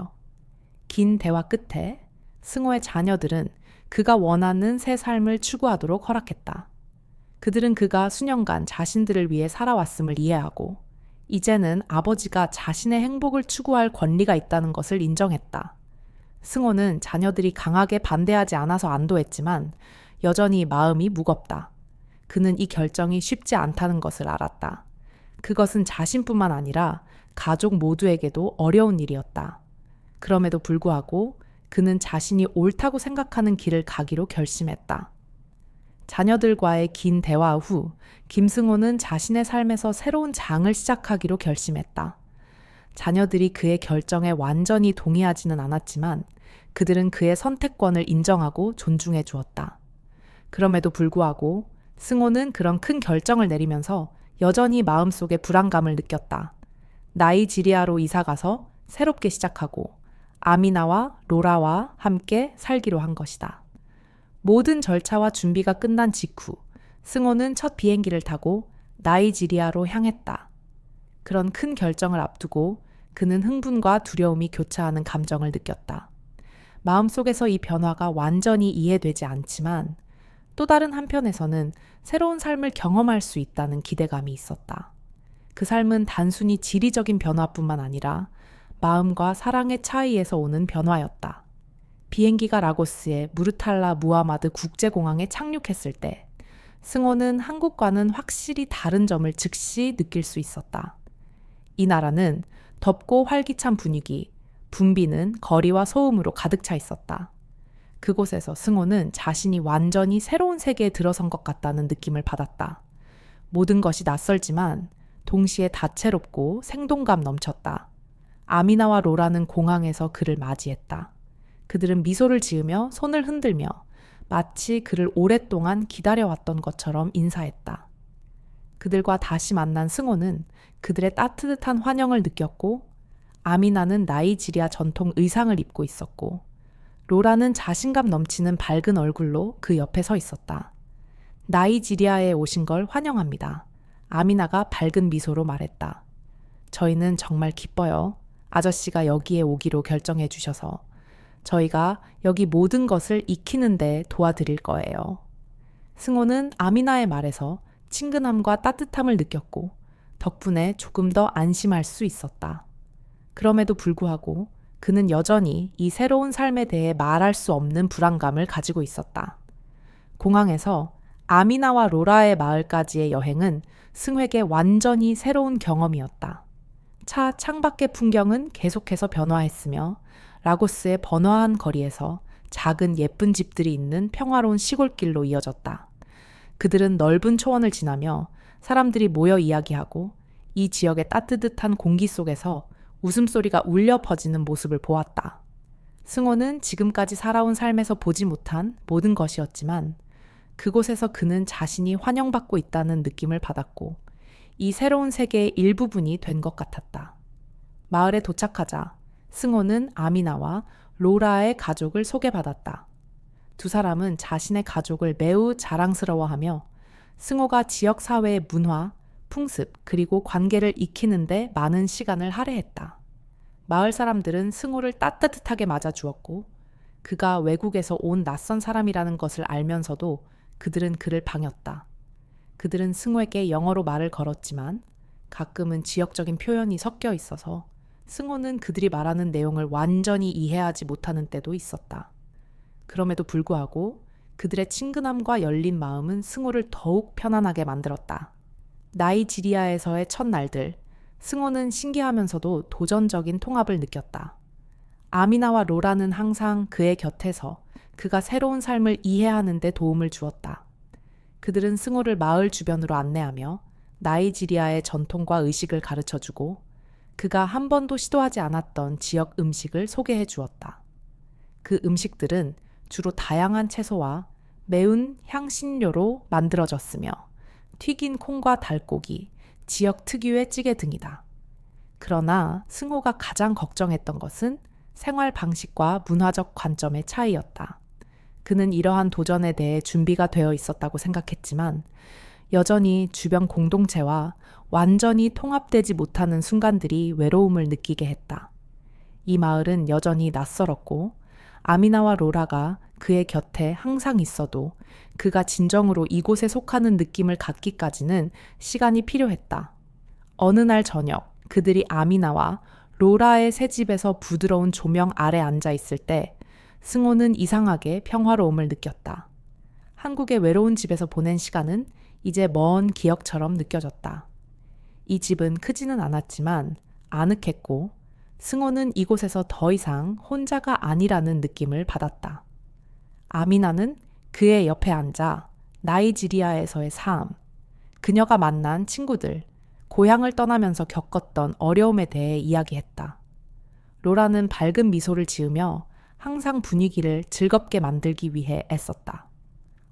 S1: 긴 대화 끝에 승호의 자녀들은 그가 원하는 새 삶을 추구하도록 허락했다. 그들은 그가 수년간 자신들을 위해 살아왔음을 이해하고 이제는 아버지가 자신의 행복을 추구할 권리가 있다는 것을 인정했다. 승호는 자녀들이 강하게 반대하지 않아서 안도했지만 여전히 마음이 무겁다. 그는 이 결정이 쉽지 않다는 것을 알았다. 그것은 자신뿐만 아니라 가족 모두에게도 어려운 일이었다. 그럼에도 불구하고 그는 자신이 옳다고 생각하는 길을 가기로 결심했다. 자녀들과의 긴 대화 후 김승호는 자신의 삶에서 새로운 장을 시작하기로 결심했다. 자녀들이 그의 결정에 완전히 동의하지는 않았지만 그들은 그의 선택권을 인정하고 존중해 주었다. 그럼에도 불구하고 승호는 그런 큰 결정을 내리면서 여전히 마음속에 불안감을 느꼈다. 나이지리아로 이사가서 새롭게 시작하고 아미나와 로라와 함께 살기로 한 것이다. 모든 절차와 준비가 끝난 직후 승호는 첫 비행기를 타고 나이지리아로 향했다. 그런 큰 결정을 앞두고 그는 흥분과 두려움이 교차하는 감정을 느꼈다. 마음속에서 이 변화가 완전히 이해되지 않지만 또 다른 한편에서는 새로운 삶을 경험할 수 있다는 기대감이 있었다. 그 삶은 단순히 지리적인 변화뿐만 아니라 마음과 사랑의 차이에서 오는 변화였다. 비행기가 라고스의 무르탈라 무하마드 국제공항에 착륙했을 때 승호는 한국과는 확실히 다른 점을 즉시 느낄 수 있었다. 이 나라는 덥고 활기찬 분위기, 붐비는 거리와 소음으로 가득 차 있었다. 그곳에서 승호는 자신이 완전히 새로운 세계에 들어선 것 같다는 느낌을 받았다. 모든 것이 낯설지만 동시에 다채롭고 생동감 넘쳤다. 아미나와 로라는 공항에서 그를 맞이했다. 그들은 미소를 지으며 손을 흔들며 마치 그를 오랫동안 기다려왔던 것처럼 인사했다. 그들과 다시 만난 승호는 그들의 따뜻한 환영을 느꼈고, 아미나는 나이지리아 전통 의상을 입고 있었고, 로라는 자신감 넘치는 밝은 얼굴로 그 옆에 서 있었다. 나이지리아에 오신 걸 환영합니다. 아미나가 밝은 미소로 말했다. 저희는 정말 기뻐요. 아저씨가 여기에 오기로 결정해 주셔서. 저희가 여기 모든 것을 익히는데 도와드릴 거예요. 승호는 아미나의 말에서 친근함과 따뜻함을 느꼈고, 덕분에 조금 더 안심할 수 있었다. 그럼에도 불구하고 그는 여전히 이 새로운 삶에 대해 말할 수 없는 불안감을 가지고 있었다. 공항에서 아미나와 로라의 마을까지의 여행은 승호에게 완전히 새로운 경험이었다. 차 창밖의 풍경은 계속해서 변화했으며, 라고스의 번화한 거리에서 작은 예쁜 집들이 있는 평화로운 시골길로 이어졌다. 그들은 넓은 초원을 지나며 사람들이 모여 이야기하고 이 지역의 따뜻한 공기 속에서 웃음소리가 울려 퍼지는 모습을 보았다. 승호는 지금까지 살아온 삶에서 보지 못한 모든 것이었지만, 그곳에서 그는 자신이 환영받고 있다는 느낌을 받았고, 이 새로운 세계의 일부분이 된 것 같았다. 마을에 도착하자 승호는 아미나와 로라의 가족을 소개받았다. 두 사람은 자신의 가족을 매우 자랑스러워하며 승호가 지역 사회의 문화, 풍습, 그리고 관계를 익히는데 많은 시간을 할애했다. 마을 사람들은 승호를 따뜻하게 맞아주었고, 그가 외국에서 온 낯선 사람이라는 것을 알면서도 그들은 그를 반겼다. 그들은 승호에게 영어로 말을 걸었지만 가끔은 지역적인 표현이 섞여 있어서 승호는 그들이 말하는 내용을 완전히 이해하지 못하는 때도 있었다. 그럼에도 불구하고 그들의 친근함과 열린 마음은 승호를 더욱 편안하게 만들었다. 나이지리아에서의 첫 날들, 승호는 신기하면서도 도전적인 통합을 느꼈다. 아미나와 로라는 항상 그의 곁에서 그가 새로운 삶을 이해하는 데 도움을 주었다. 그들은 승호를 마을 주변으로 안내하며 나이지리아의 전통과 의식을 가르쳐주고, 그가 한 번도 시도하지 않았던 지역 음식을 소개해 주었다. 그 음식들은 주로 다양한 채소와 매운 향신료로 만들어졌으며, 튀긴 콩과 달고기, 지역 특유의 찌개 등이다. 그러나 승호가 가장 걱정했던 것은 생활 방식과 문화적 관점의 차이였다. 그는 이러한 도전에 대해 준비가 되어 있었다고 생각했지만, 여전히 주변 공동체와 완전히 통합되지 못하는 순간들이 외로움을 느끼게 했다. 이 마을은 여전히 낯설었고, 아미나와 로라가 그의 곁에 항상 있어도 그가 진정으로 이곳에 속하는 느낌을 갖기까지는 시간이 필요했다. 어느 날 저녁, 그들이 아미나와 로라의 새 집에서 부드러운 조명 아래 앉아 있을 때 승호는 이상하게 평화로움을 느꼈다. 한국의 외로운 집에서 보낸 시간은 이제 먼 기억처럼 느껴졌다. 이 집은 크지는 않았지만 아늑했고, 승호는 이곳에서 더 이상 혼자가 아니라는 느낌을 받았다. 아미나는 그의 옆에 앉아 나이지리아에서의 삶, 그녀가 만난 친구들, 고향을 떠나면서 겪었던 어려움에 대해 이야기했다. 로라는 밝은 미소를 지으며 항상 분위기를 즐겁게 만들기 위해 애썼다.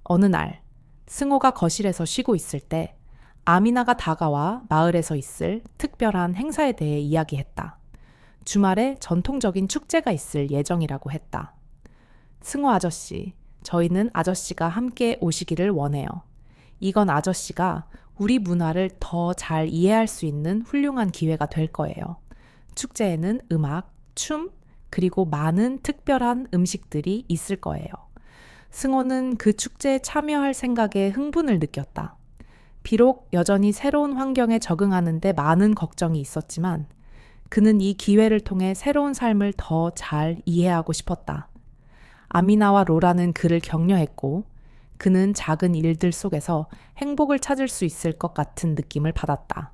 S1: 어느 날, 승호가 거실에서 쉬고 있을 때 아미나가 다가와 마을에서 있을 특별한 행사에 대해 이야기했다. 주말에 전통적인 축제가 있을 예정이라고 했다. 승호 아저씨, 저희는 아저씨가 함께 오시기를 원해요. 이건 아저씨가 우리 문화를 더 잘 이해할 수 있는 훌륭한 기회가 될 거예요. 축제에는 음악, 춤, 그리고 많은 특별한 음식들이 있을 거예요. 승호는 그 축제에 참여할 생각에 흥분을 느꼈다. 비록 여전히 새로운 환경에 적응하는 데 많은 걱정이 있었지만 그는 이 기회를 통해 새로운 삶을 더 잘 이해하고 싶었다. 아미나와 로라는 그를 격려했고 그는 작은 일들 속에서 행복을 찾을 수 있을 것 같은 느낌을 받았다.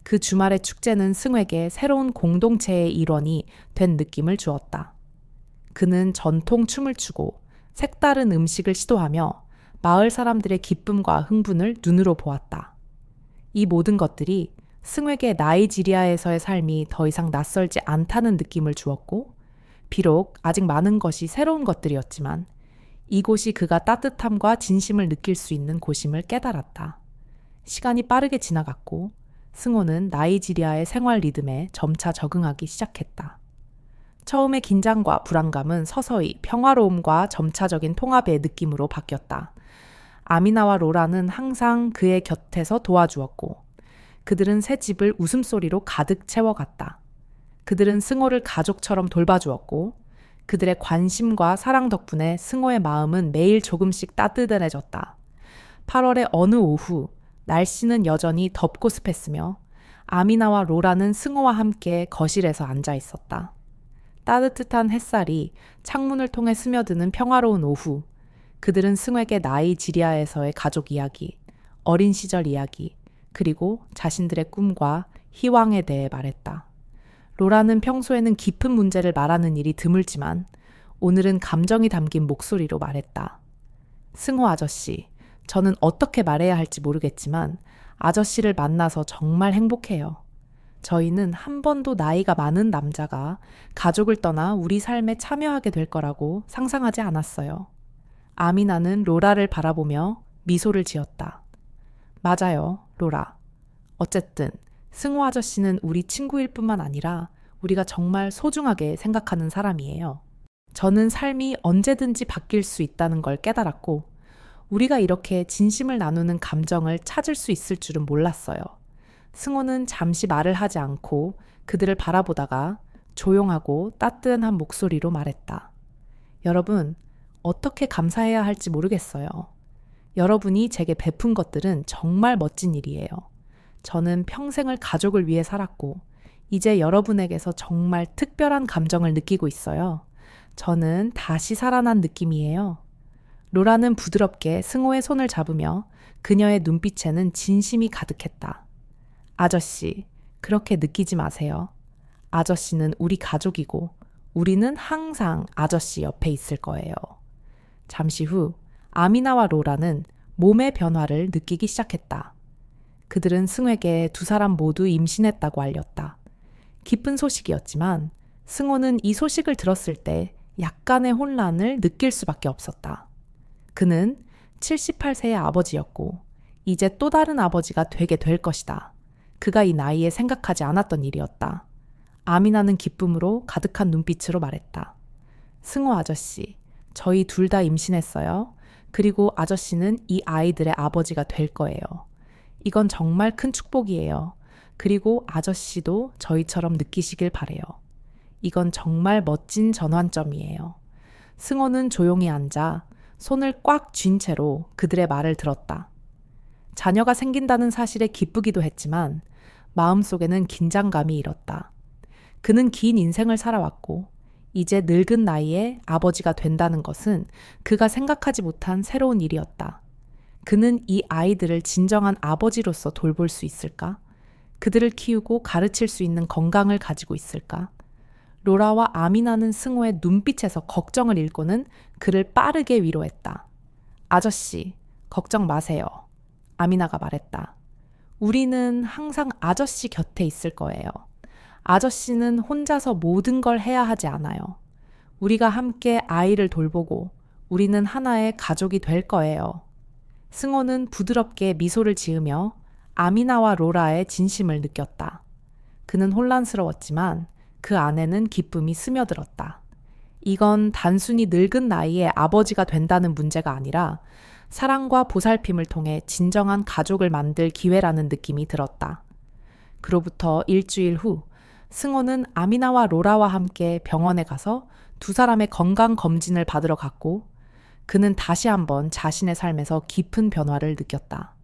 S1: 그 주말의 축제는 승호에게 새로운 공동체의 일원이 된 느낌을 주었다. 그는 전통 춤을 추고 색다른 음식을 시도하며 마을 사람들의 기쁨과 흥분을 눈으로 보았다. 이 모든 것들이 승호에게 나이지리아에서의 삶이 더 이상 낯설지 않다는 느낌을 주었고, 비록 아직 많은 것이 새로운 것들이었지만 이곳이 그가 따뜻함과 진심을 느낄 수 있는 곳임을 깨달았다. 시간이 빠르게 지나갔고 승호는 나이지리아의 생활 리듬에 점차 적응하기 시작했다. 처음에 긴장과 불안감은 서서히 평화로움과 점차적인 통합의 느낌으로 바뀌었다. 아미나와 로라는 항상 그의 곁에서 도와주었고 그들은 새 집을 웃음소리로 가득 채워갔다. 그들은 승호를 가족처럼 돌봐주었고 그들의 관심과 사랑 덕분에 승호의 마음은 매일 조금씩 따뜻해졌다. 8월의 어느 오후 날씨는 여전히 덥고 습했으며 아미나와 로라는 승호와 함께 거실에서 앉아 있었다. 따뜻한 햇살이 창문을 통해 스며드는 평화로운 오후, 그들은 승호에게 나이지리아에서의 가족 이야기, 어린 시절 이야기, 그리고 자신들의 꿈과 희망에 대해 말했다. 로라는 평소에는 깊은 문제를 말하는 일이 드물지만 오늘은 감정이 담긴 목소리로 말했다. 승호 아저씨, 저는 어떻게 말해야 할지 모르겠지만 아저씨를 만나서 정말 행복해요. 저희는 한 번도 나이가 많은 남자가 가족을 떠나 우리 삶에 참여하게 될 거라고 상상하지 않았어요. 아미나는 로라를 바라보며 미소를 지었다. 맞아요, 로라. 어쨌든 승호 아저씨는 우리 친구일 뿐만 아니라 우리가 정말 소중하게 생각하는 사람이에요. 저는 삶이 언제든지 바뀔 수 있다는 걸 깨달았고 우리가 이렇게 진심을 나누는 감정을 찾을 수 있을 줄은 몰랐어요. 승호는 잠시 말을 하지 않고 그들을 바라보다가 조용하고 따뜻한 목소리로 말했다. 여러분, 어떻게 감사해야 할지 모르겠어요. 여러분이 제게 베푼 것들은 정말 멋진 일이에요. 저는 평생을 가족을 위해 살았고 이제 여러분에게서 정말 특별한 감정을 느끼고 있어요. 저는 다시 살아난 느낌이에요. 로라는 부드럽게 승호의 손을 잡으며 그녀의 눈빛에는 진심이 가득했다. 아저씨, 그렇게 느끼지 마세요. 아저씨는 우리 가족이고 우리는 항상 아저씨 옆에 있을 거예요. 잠시 후 아미나와 로라는 몸의 변화를 느끼기 시작했다. 그들은 승호에게 두 사람 모두 임신했다고 알렸다. 기쁜 소식이었지만 승호는 이 소식을 들었을 때 약간의 혼란을 느낄 수밖에 없었다. 그는 78세의 아버지였고 이제 또 다른 아버지가 되게 될 것이다. 그가 이 나이에 생각하지 않았던 일이었다. 아미나는 기쁨으로 가득한 눈빛으로 말했다. 승호 아저씨, 저희 둘 다 임신했어요. 그리고 아저씨는 이 아이들의 아버지가 될 거예요. 이건 정말 큰 축복이에요. 그리고 아저씨도 저희처럼 느끼시길 바래요. 이건 정말 멋진 전환점이에요. 승호는 조용히 앉아 손을 꽉 쥔 채로 그들의 말을 들었다. 자녀가 생긴다는 사실에 기쁘기도 했지만 마음속에는 긴장감이 일었다. 그는 긴 인생을 살아왔고 이제 늙은 나이에 아버지가 된다는 것은 그가 생각하지 못한 새로운 일이었다. 그는 이 아이들을 진정한 아버지로서 돌볼 수 있을까? 그들을 키우고 가르칠 수 있는 건강을 가지고 있을까? 로라와 아미나는 승호의 눈빛에서 걱정을 읽고는 그를 빠르게 위로했다. 아저씨, 걱정 마세요. 아미나가 말했다. 우리는 항상 아저씨 곁에 있을 거예요. 아저씨는 혼자서 모든 걸 해야 하지 않아요. 우리가 함께 아이를 돌보고 우리는 하나의 가족이 될 거예요. 승호는 부드럽게 미소를 지으며 아미나와 로라의 진심을 느꼈다. 그는 혼란스러웠지만 그 안에는 기쁨이 스며들었다. 이건 단순히 늙은 나이에 아버지가 된다는 문제가 아니라 사랑과 보살핌을 통해 진정한 가족을 만들 기회라는 느낌이 들었다. 그로부터 일주일 후 승호는 아미나와 로라와 함께 병원에 가서 두 사람의 건강 검진을 받으러 갔고 그는 다시 한번 자신의 삶에서 깊은 변화를 느꼈다.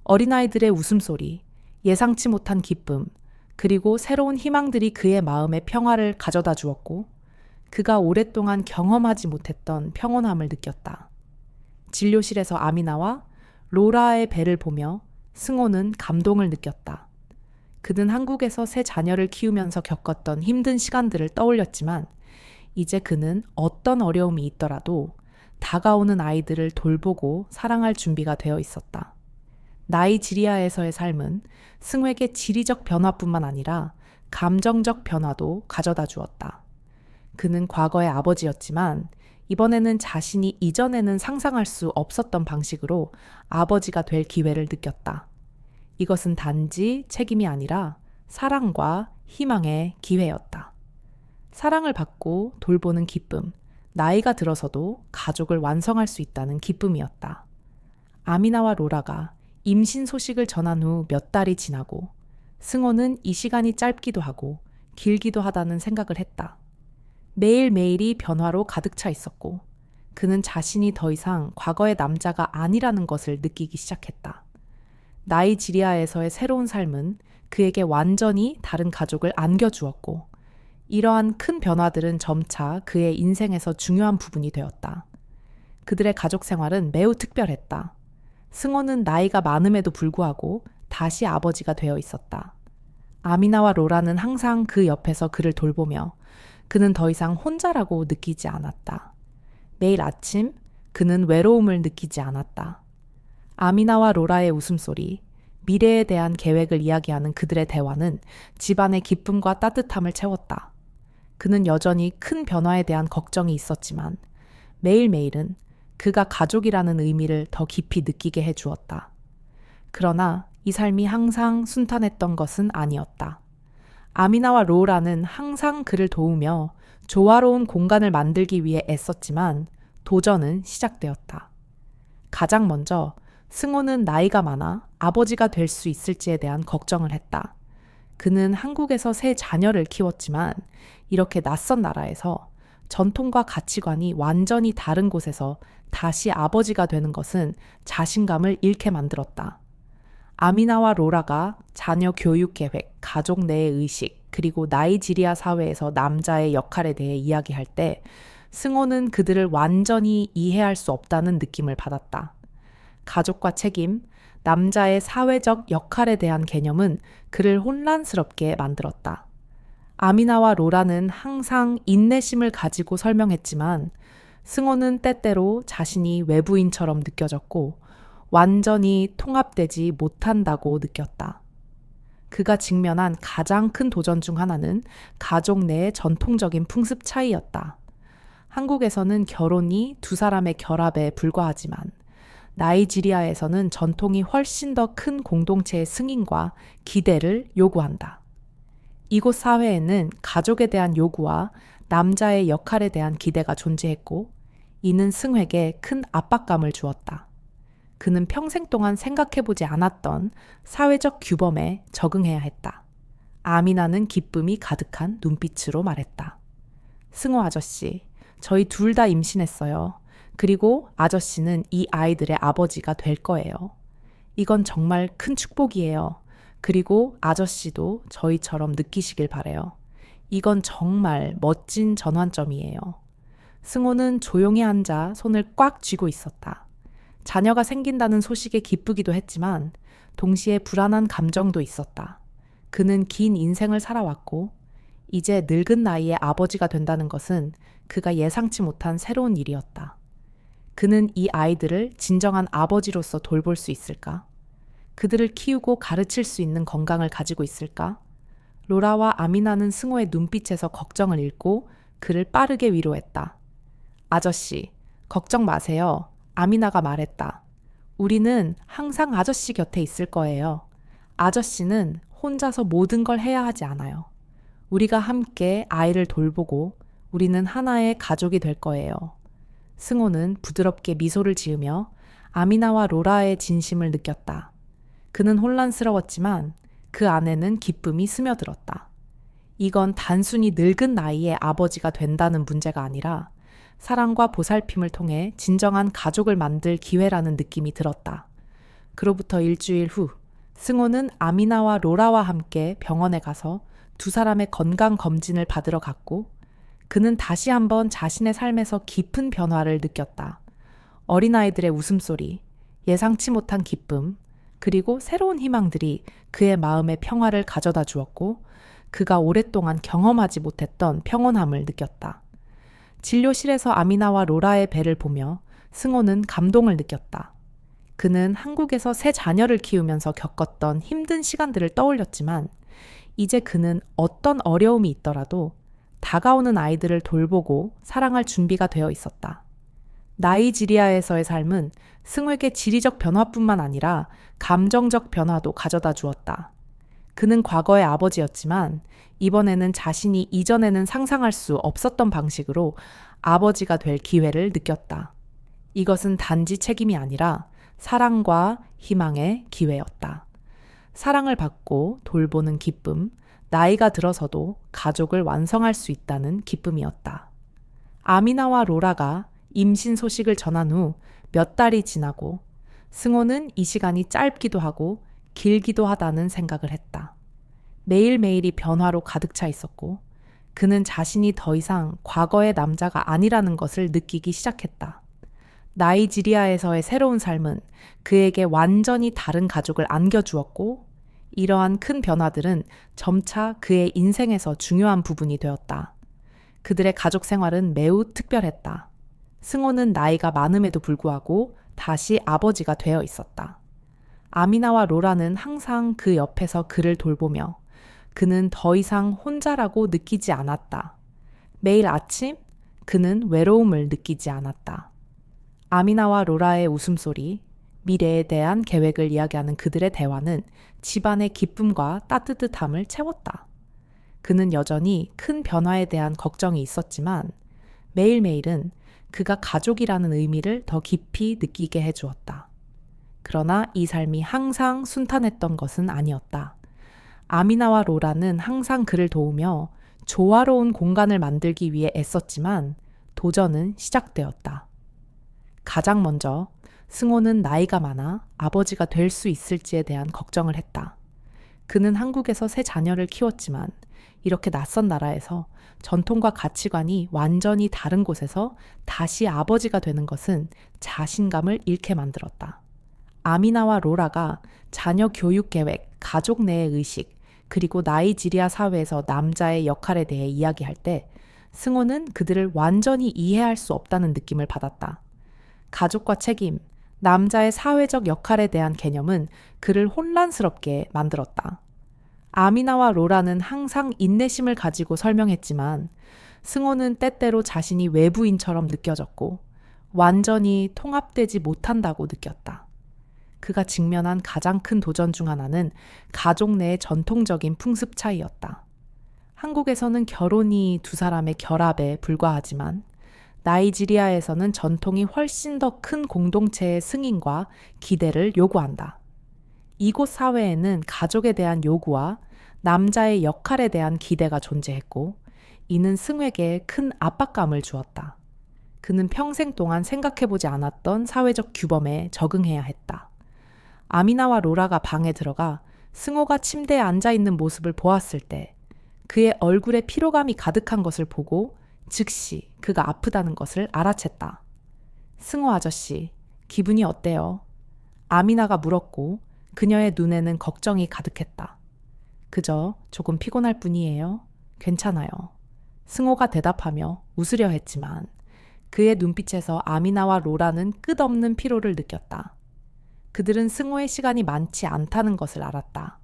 S1: 어린아이들의 웃음소리, 예상치 못한 기쁨, 그리고 새로운 희망들이 그의 마음에 평화를 가져다 주었고 그가 오랫동안 경험하지 못했던 평온함을 느꼈다. 진료실에서 아미나와 로라의 배를 보며 승호는 감동을 느꼈다. 그는 한국에서 새 자녀를 키우면서 겪었던 힘든 시간들을 떠올렸지만 이제 그는 어떤 어려움이 있더라도 다가오는 아이들을 돌보고 사랑할 준비가 되어 있었다. 나이지리아에서의 삶은 승호에게 지리적 변화뿐만 아니라 감정적 변화도 가져다 주었다. 그는 과거의 아버지였지만 이번에는 자신이 이전에는 상상할 수 없었던 방식으로 아버지가 될 기회를 느꼈다. 이것은 단지 책임이 아니라 사랑과 희망의 기회였다. 사랑을 받고 돌보는 기쁨, 나이가 들어서도 가족을 완성할 수 있다는 기쁨이었다. 아미나와 로라가 임신 소식을 전한 후 몇 달이 지나고 승호는 이 시간이 짧기도 하고 길기도 하다는 생각을 했다. 매일매일이 변화로 가득 차 있었고 그는 자신이 더 이상 과거의 남자가 아니라는 것을 느끼기 시작했다. 나이지리아에서의 새로운 삶은 그에게 완전히 다른 가족을 안겨주었고 이러한 큰 변화들은 점차 그의 인생에서 중요한 부분이 되었다. 그들의 가족 생활은 매우 특별했다. 승호는 나이가 많음에도 불구하고 다시 아버지가 되어 있었다. 아미나와 로라는 항상 그 옆에서 그를 돌보며 그는 더 이상 혼자라고 느끼지 않았다. 매일 아침 그는 외로움을 느끼지 않았다. 아미나와 로라의 웃음소리, 미래에 대한 계획을 이야기하는 그들의 대화는 집안의 기쁨과 따뜻함을 채웠다. 그는 여전히 큰 변화에 대한 걱정이 있었지만 매일매일은 그가 가족이라는 의미를 더 깊이 느끼게 해주었다. 그러나 이 삶이 항상 순탄했던 것은 아니었다. 아미나와 로라는 항상 그를 도우며 조화로운 공간을 만들기 위해 애썼지만 도전은 시작되었다. 가장 먼저 승호는 나이가 많아 아버지가 될 수 있을지에 대한 걱정을 했다. 그는 한국에서 세 자녀를 키웠지만 이렇게 낯선 나라에서 전통과 가치관이 완전히 다른 곳에서 다시 아버지가 되는 것은 자신감을 잃게 만들었다. 아미나와 로라가 자녀 교육 계획, 가족 내의 의식, 그리고 나이지리아 사회에서 남자의 역할에 대해 이야기할 때 승호는 그들을 완전히 이해할 수 없다는 느낌을 받았다. 가족과 책임, 남자의 사회적 역할에 대한 개념은 그를 혼란스럽게 만들었다. 아미나와 로라는 항상 인내심을 가지고 설명했지만 승호는 때때로 자신이 외부인처럼 느껴졌고 완전히 통합되지 못한다고 느꼈다. 그가 직면한 가장 큰 도전 중 하나는 가족 내의 전통적인 풍습 차이였다. 한국에서는 결혼이 두 사람의 결합에 불과하지만 나이지리아에서는 전통이 훨씬 더 큰 공동체의 승인과 기대를 요구한다. 이곳 사회에는 가족에 대한 요구와 남자의 역할에 대한 기대가 존재했고 이는 승회에게 큰 압박감을 주었다. 그는 평생 동안 생각해보지 않았던 사회적 규범에 적응해야 했다. 아미나는 기쁨이 가득한 눈빛으로 말했다. 승호 아저씨, 저희 둘 다 임신했어요. 그리고 아저씨는 이 아이들의 아버지가 될 거예요. 이건 정말 큰 축복이에요. 그리고 아저씨도 저희처럼 느끼시길 바래요. 이건 정말 멋진 전환점이에요. 승호는 조용히 앉아 손을 꽉 쥐고 있었다. 자녀가 생긴다는 소식에 기쁘기도 했지만 동시에 불안한 감정도 있었다. 그는 긴 인생을 살아왔고 이제 늙은 나이에 아버지가 된다는 것은 그가 예상치 못한 새로운 일이었다. 그는 이 아이들을 진정한 아버지로서 돌볼 수 있을까? 그들을 키우고 가르칠 수 있는 건강을 가지고 있을까? 로라와 아미나는 승호의 눈빛에서 걱정을 읽고 그를 빠르게 위로했다. 아저씨, 걱정 마세요. 아미나가 말했다. 우리는 항상 아저씨 곁에 있을 거예요. 아저씨는 혼자서 모든 걸 해야 하지 않아요. 우리가 함께 아이를 돌보고 우리는 하나의 가족이 될 거예요. 승호는 부드럽게 미소를 지으며 아미나와 로라의 진심을 느꼈다. 그는 혼란스러웠지만 그 안에는 기쁨이 스며들었다. 이건 단순히 늙은 나이에 아버지가 된다는 문제가 아니라 사랑과 보살핌을 통해 진정한 가족을 만들 기회라는 느낌이 들었다. 그로부터 일주일 후 승호는 아미나와 로라와 함께 병원에 가서 두 사람의 건강 검진을 받으러 갔고 그는 다시 한번 자신의 삶에서 깊은 변화를 느꼈다. 어린아이들의 웃음소리, 예상치 못한 기쁨, 그리고 새로운 희망들이 그의 마음에 평화를 가져다 주었고 그가 오랫동안 경험하지 못했던 평온함을 느꼈다. 진료실에서 아미나와 로라의 배를 보며 승호는 감동을 느꼈다. 그는 한국에서 세 자녀를 키우면서 겪었던 힘든 시간들을 떠올렸지만 이제 그는 어떤 어려움이 있더라도 다가오는 아이들을 돌보고 사랑할 준비가 되어 있었다. 나이지리아에서의 삶은 승우에게 지리적 변화뿐만 아니라 감정적 변화도 가져다 주었다. 그는 과거의 아버지였지만 이번에는 자신이 이전에는 상상할 수 없었던 방식으로 아버지가 될 기회를 느꼈다. 이것은 단지 책임이 아니라 사랑과 희망의 기회였다. 사랑을 받고 돌보는 기쁨, 나이가 들어서도 가족을 완성할 수 있다는 기쁨이었다. 아미나와 로라가 임신 소식을 전한 후 몇 달이 지나고 승호는 이 시간이 짧기도 하고 길기도 하다는 생각을 했다. 매일매일이 변화로 가득 차 있었고 그는 자신이 더 이상 과거의 남자가 아니라는 것을 느끼기 시작했다. 나이지리아에서의 새로운 삶은 그에게 완전히 다른 가족을 안겨주었고 이러한 큰 변화들은 점차 그의 인생에서 중요한 부분이 되었다. 그들의 가족 생활은 매우 특별했다. 승호는 나이가 많음에도 불구하고 다시 아버지가 되어 있었다. 아미나와 로라는 항상 그 옆에서 그를 돌보며 그는 더 이상 혼자라고 느끼지 않았다. 매일 아침 그는 외로움을 느끼지 않았다. 아미나와 로라의 웃음소리, 미래에 대한 계획을 이야기하는 그들의 대화는 집안의 기쁨과 따뜻함을 채웠다. 그는 여전히 큰 변화에 대한 걱정이 있었지만 매일매일은 그가 가족이라는 의미를 더 깊이 느끼게 해주었다. 그러나 이 삶이 항상 순탄했던 것은 아니었다. 아미나와 로라는 항상 그를 도우며 조화로운 공간을 만들기 위해 애썼지만 도전은 시작되었다. 가장 먼저 승호는 나이가 많아 아버지가 될 수 있을지에 대한 걱정을 했다. 그는 한국에서 세 자녀를 키웠지만 이렇게 낯선 나라에서 전통과 가치관이 완전히 다른 곳에서 다시 아버지가 되는 것은 자신감을 잃게 만들었다. 아미나와 로라가 자녀 교육 계획, 가족 내의 의식, 그리고 나이지리아 사회에서 남자의 역할에 대해 이야기할 때 승호는 그들을 완전히 이해할 수 없다는 느낌을 받았다. 가족과 책임, 남자의 사회적 역할에 대한 개념은 그를 혼란스럽게 만들었다. 아미나와 로라는 항상 인내심을 가지고 설명했지만 승호는 때때로 자신이 외부인처럼 느껴졌고 완전히 통합되지 못한다고 느꼈다. 그가 직면한 가장 큰 도전 중 하나는 가족 내의 전통적인 풍습 차이였다. 한국에서는 결혼이 두 사람의 결합에 불과하지만 나이지리아에서는 전통이 훨씬 더 큰 공동체의 승인과 기대를 요구한다. 이곳 사회에는 가족에 대한 요구와 남자의 역할에 대한 기대가 존재했고 이는 승에게 큰 압박감을 주었다. 그는 평생 동안 생각해보지 않았던 사회적 규범에 적응해야 했다. 아미나와 로라가 방에 들어가 승호가 침대에 앉아있는 모습을 보았을 때 그의 얼굴에 피로감이 가득한 것을 보고 즉시 그가 아프다는 것을 알아챘다. 승호 아저씨, 기분이 어때요? 아미나가 물었고 그녀의 눈에는 걱정이 가득했다. 그저 조금 피곤할 뿐이에요. 괜찮아요. 승호가 대답하며 웃으려 했지만 그의 눈빛에서 아미나와 로라는 끝없는 피로를 느꼈다. 그들은 승호의 시간이 많지 않다는 것을 알았다.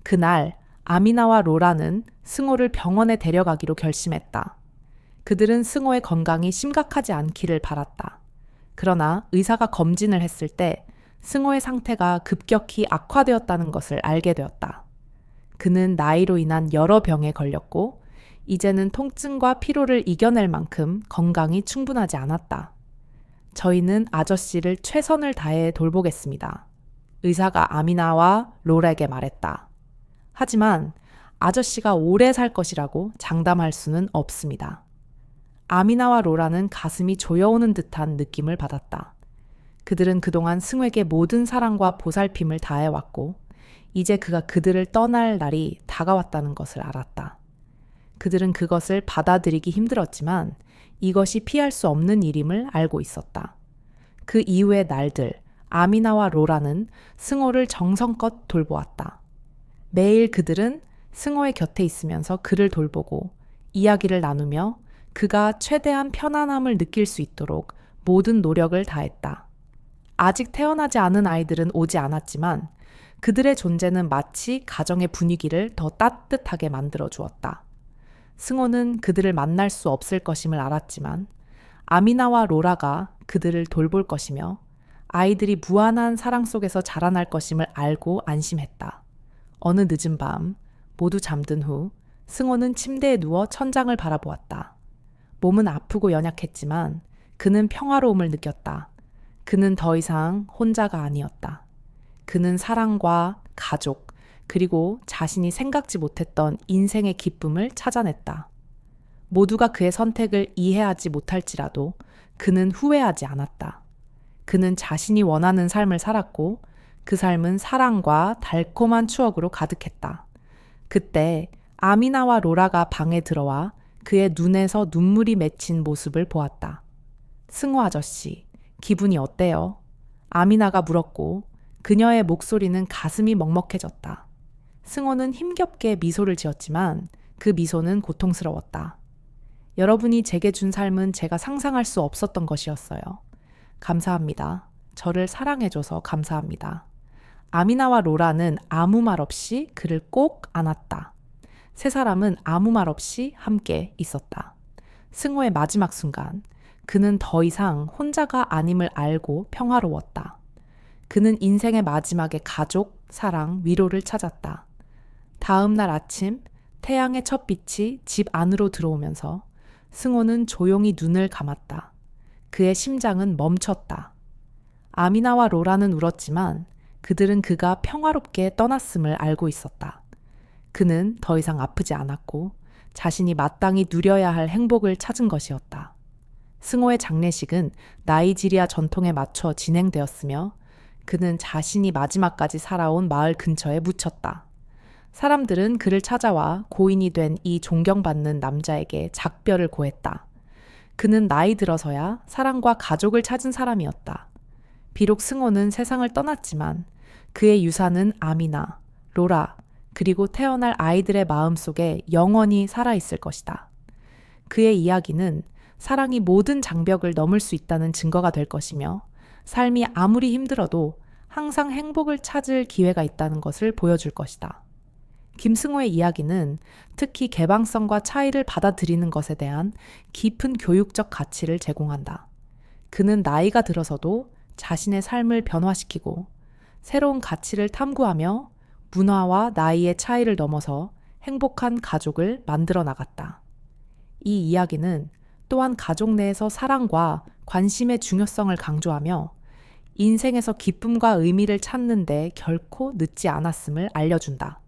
S1: 그날 아미나와 로라는 승호를 병원에 데려가기로 결심했다. 그들은 승호의 건강이 심각하지 않기를 바랐다. 그러나 의사가 검진을 했을 때 승호의 상태가 급격히 악화되었다는 것을 알게 되었다. 그는 나이로 인한 여러 병에 걸렸고 이제는 통증과 피로를 이겨낼 만큼 건강이 충분하지 않았다. 저희는 아저씨를 최선을 다해 돌보겠습니다. 의사가 아미나와 로라에게 말했다. 하지만 아저씨가 오래 살 것이라고 장담할 수는 없습니다. 아미나와 로라는 가슴이 조여오는 듯한 느낌을 받았다. 그들은 그동안 승에게 모든 사랑과 보살핌을 다해왔고 이제 그가 그들을 떠날 날이 다가왔다는 것을 알았다. 그들은 그것을 받아들이기 힘들었지만 이것이 피할 수 없는 일임을 알고 있었다. 그 이후의 날들, 아미나와 로라는 승호를 정성껏 돌보았다. 매일 그들은 승호의 곁에 있으면서 그를 돌보고 이야기를 나누며 그가 최대한 편안함을 느낄 수 있도록 모든 노력을 다했다. 아직 태어나지 않은 아이들은 오지 않았지만 그들의 존재는 마치 가정의 분위기를 더 따뜻하게 만들어 주었다. 승호는 그들을 만날 수 없을 것임을 알았지만 아미나와 로라가 그들을 돌볼 것이며 아이들이 무한한 사랑 속에서 자라날 것임을 알고 안심했다. 어느 늦은 밤 모두 잠든 후 승호는 침대에 누워 천장을 바라보았다. 몸은 아프고 연약했지만 그는 평화로움을 느꼈다. 그는 더 이상 혼자가 아니었다. 그는 사랑과 가족, 그리고 자신이 생각지 못했던 인생의 기쁨을 찾아냈다. 모두가 그의 선택을 이해하지 못할지라도 그는 후회하지 않았다. 그는 자신이 원하는 삶을 살았고 그 삶은 사랑과 달콤한 추억으로 가득했다. 그때 아미나와 로라가 방에 들어와 그의 눈에서 눈물이 맺힌 모습을 보았다. 승호 아저씨, 기분이 어때요? 아미나가 물었고 그녀의 목소리는 가슴이 먹먹해졌다. 승호는 힘겹게 미소를 지었지만 그 미소는 고통스러웠다. 여러분이 제게 준 삶은 제가 상상할 수 없었던 것이었어요. 감사합니다. 저를 사랑해줘서 감사합니다. 아미나와 로라는 아무 말 없이 그를 꼭 안았다. 세 사람은 아무 말 없이 함께 있었다. 승호의 마지막 순간, 그는 더 이상 혼자가 아님을 알고 평화로웠다. 그는 인생의 마지막에 가족, 사랑, 위로를 찾았다. 다음 날 아침, 태양의 첫 빛이 집 안으로 들어오면서 승호는 조용히 눈을 감았다. 그의 심장은 멈췄다. 아미나와 로라는 울었지만 그들은 그가 평화롭게 떠났음을 알고 있었다. 그는 더 이상 아프지 않았고 자신이 마땅히 누려야 할 행복을 찾은 것이었다. 승호의 장례식은 나이지리아 전통에 맞춰 진행되었으며 그는 자신이 마지막까지 살아온 마을 근처에 묻혔다. 사람들은 그를 찾아와 고인이 된 이 존경받는 남자에게 작별을 고했다. 그는 나이 들어서야 사랑과 가족을 찾은 사람이었다. 비록 승호는 세상을 떠났지만 그의 유산은 아미나, 로라, 그리고 태어날 아이들의 마음속에 영원히 살아있을 것이다. 그의 이야기는 사랑이 모든 장벽을 넘을 수 있다는 증거가 될 것이며 삶이 아무리 힘들어도 항상 행복을 찾을 기회가 있다는 것을 보여줄 것이다. 김승호의 이야기는 특히 개방성과 차이를 받아들이는 것에 대한 깊은 교육적 가치를 제공한다. 그는 나이가 들어서도 자신의 삶을 변화시키고 새로운 가치를 탐구하며 문화와 나이의 차이를 넘어서 행복한 가족을 만들어 나갔다. 이 이야기는 또한 가족 내에서 사랑과 관심의 중요성을 강조하며 인생에서 기쁨과 의미를 찾는 데 결코 늦지 않았음을 알려준다.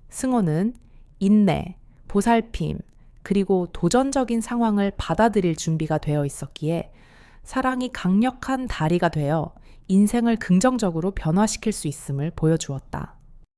S1: 승호는 인내, 보살핌, 그리고 도전적인 상황을 받아들일 준비가 되어 있었기에 사랑이 강력한 다리가 되어 인생을 긍정적으로 변화시킬 수 있음을 보여주었다.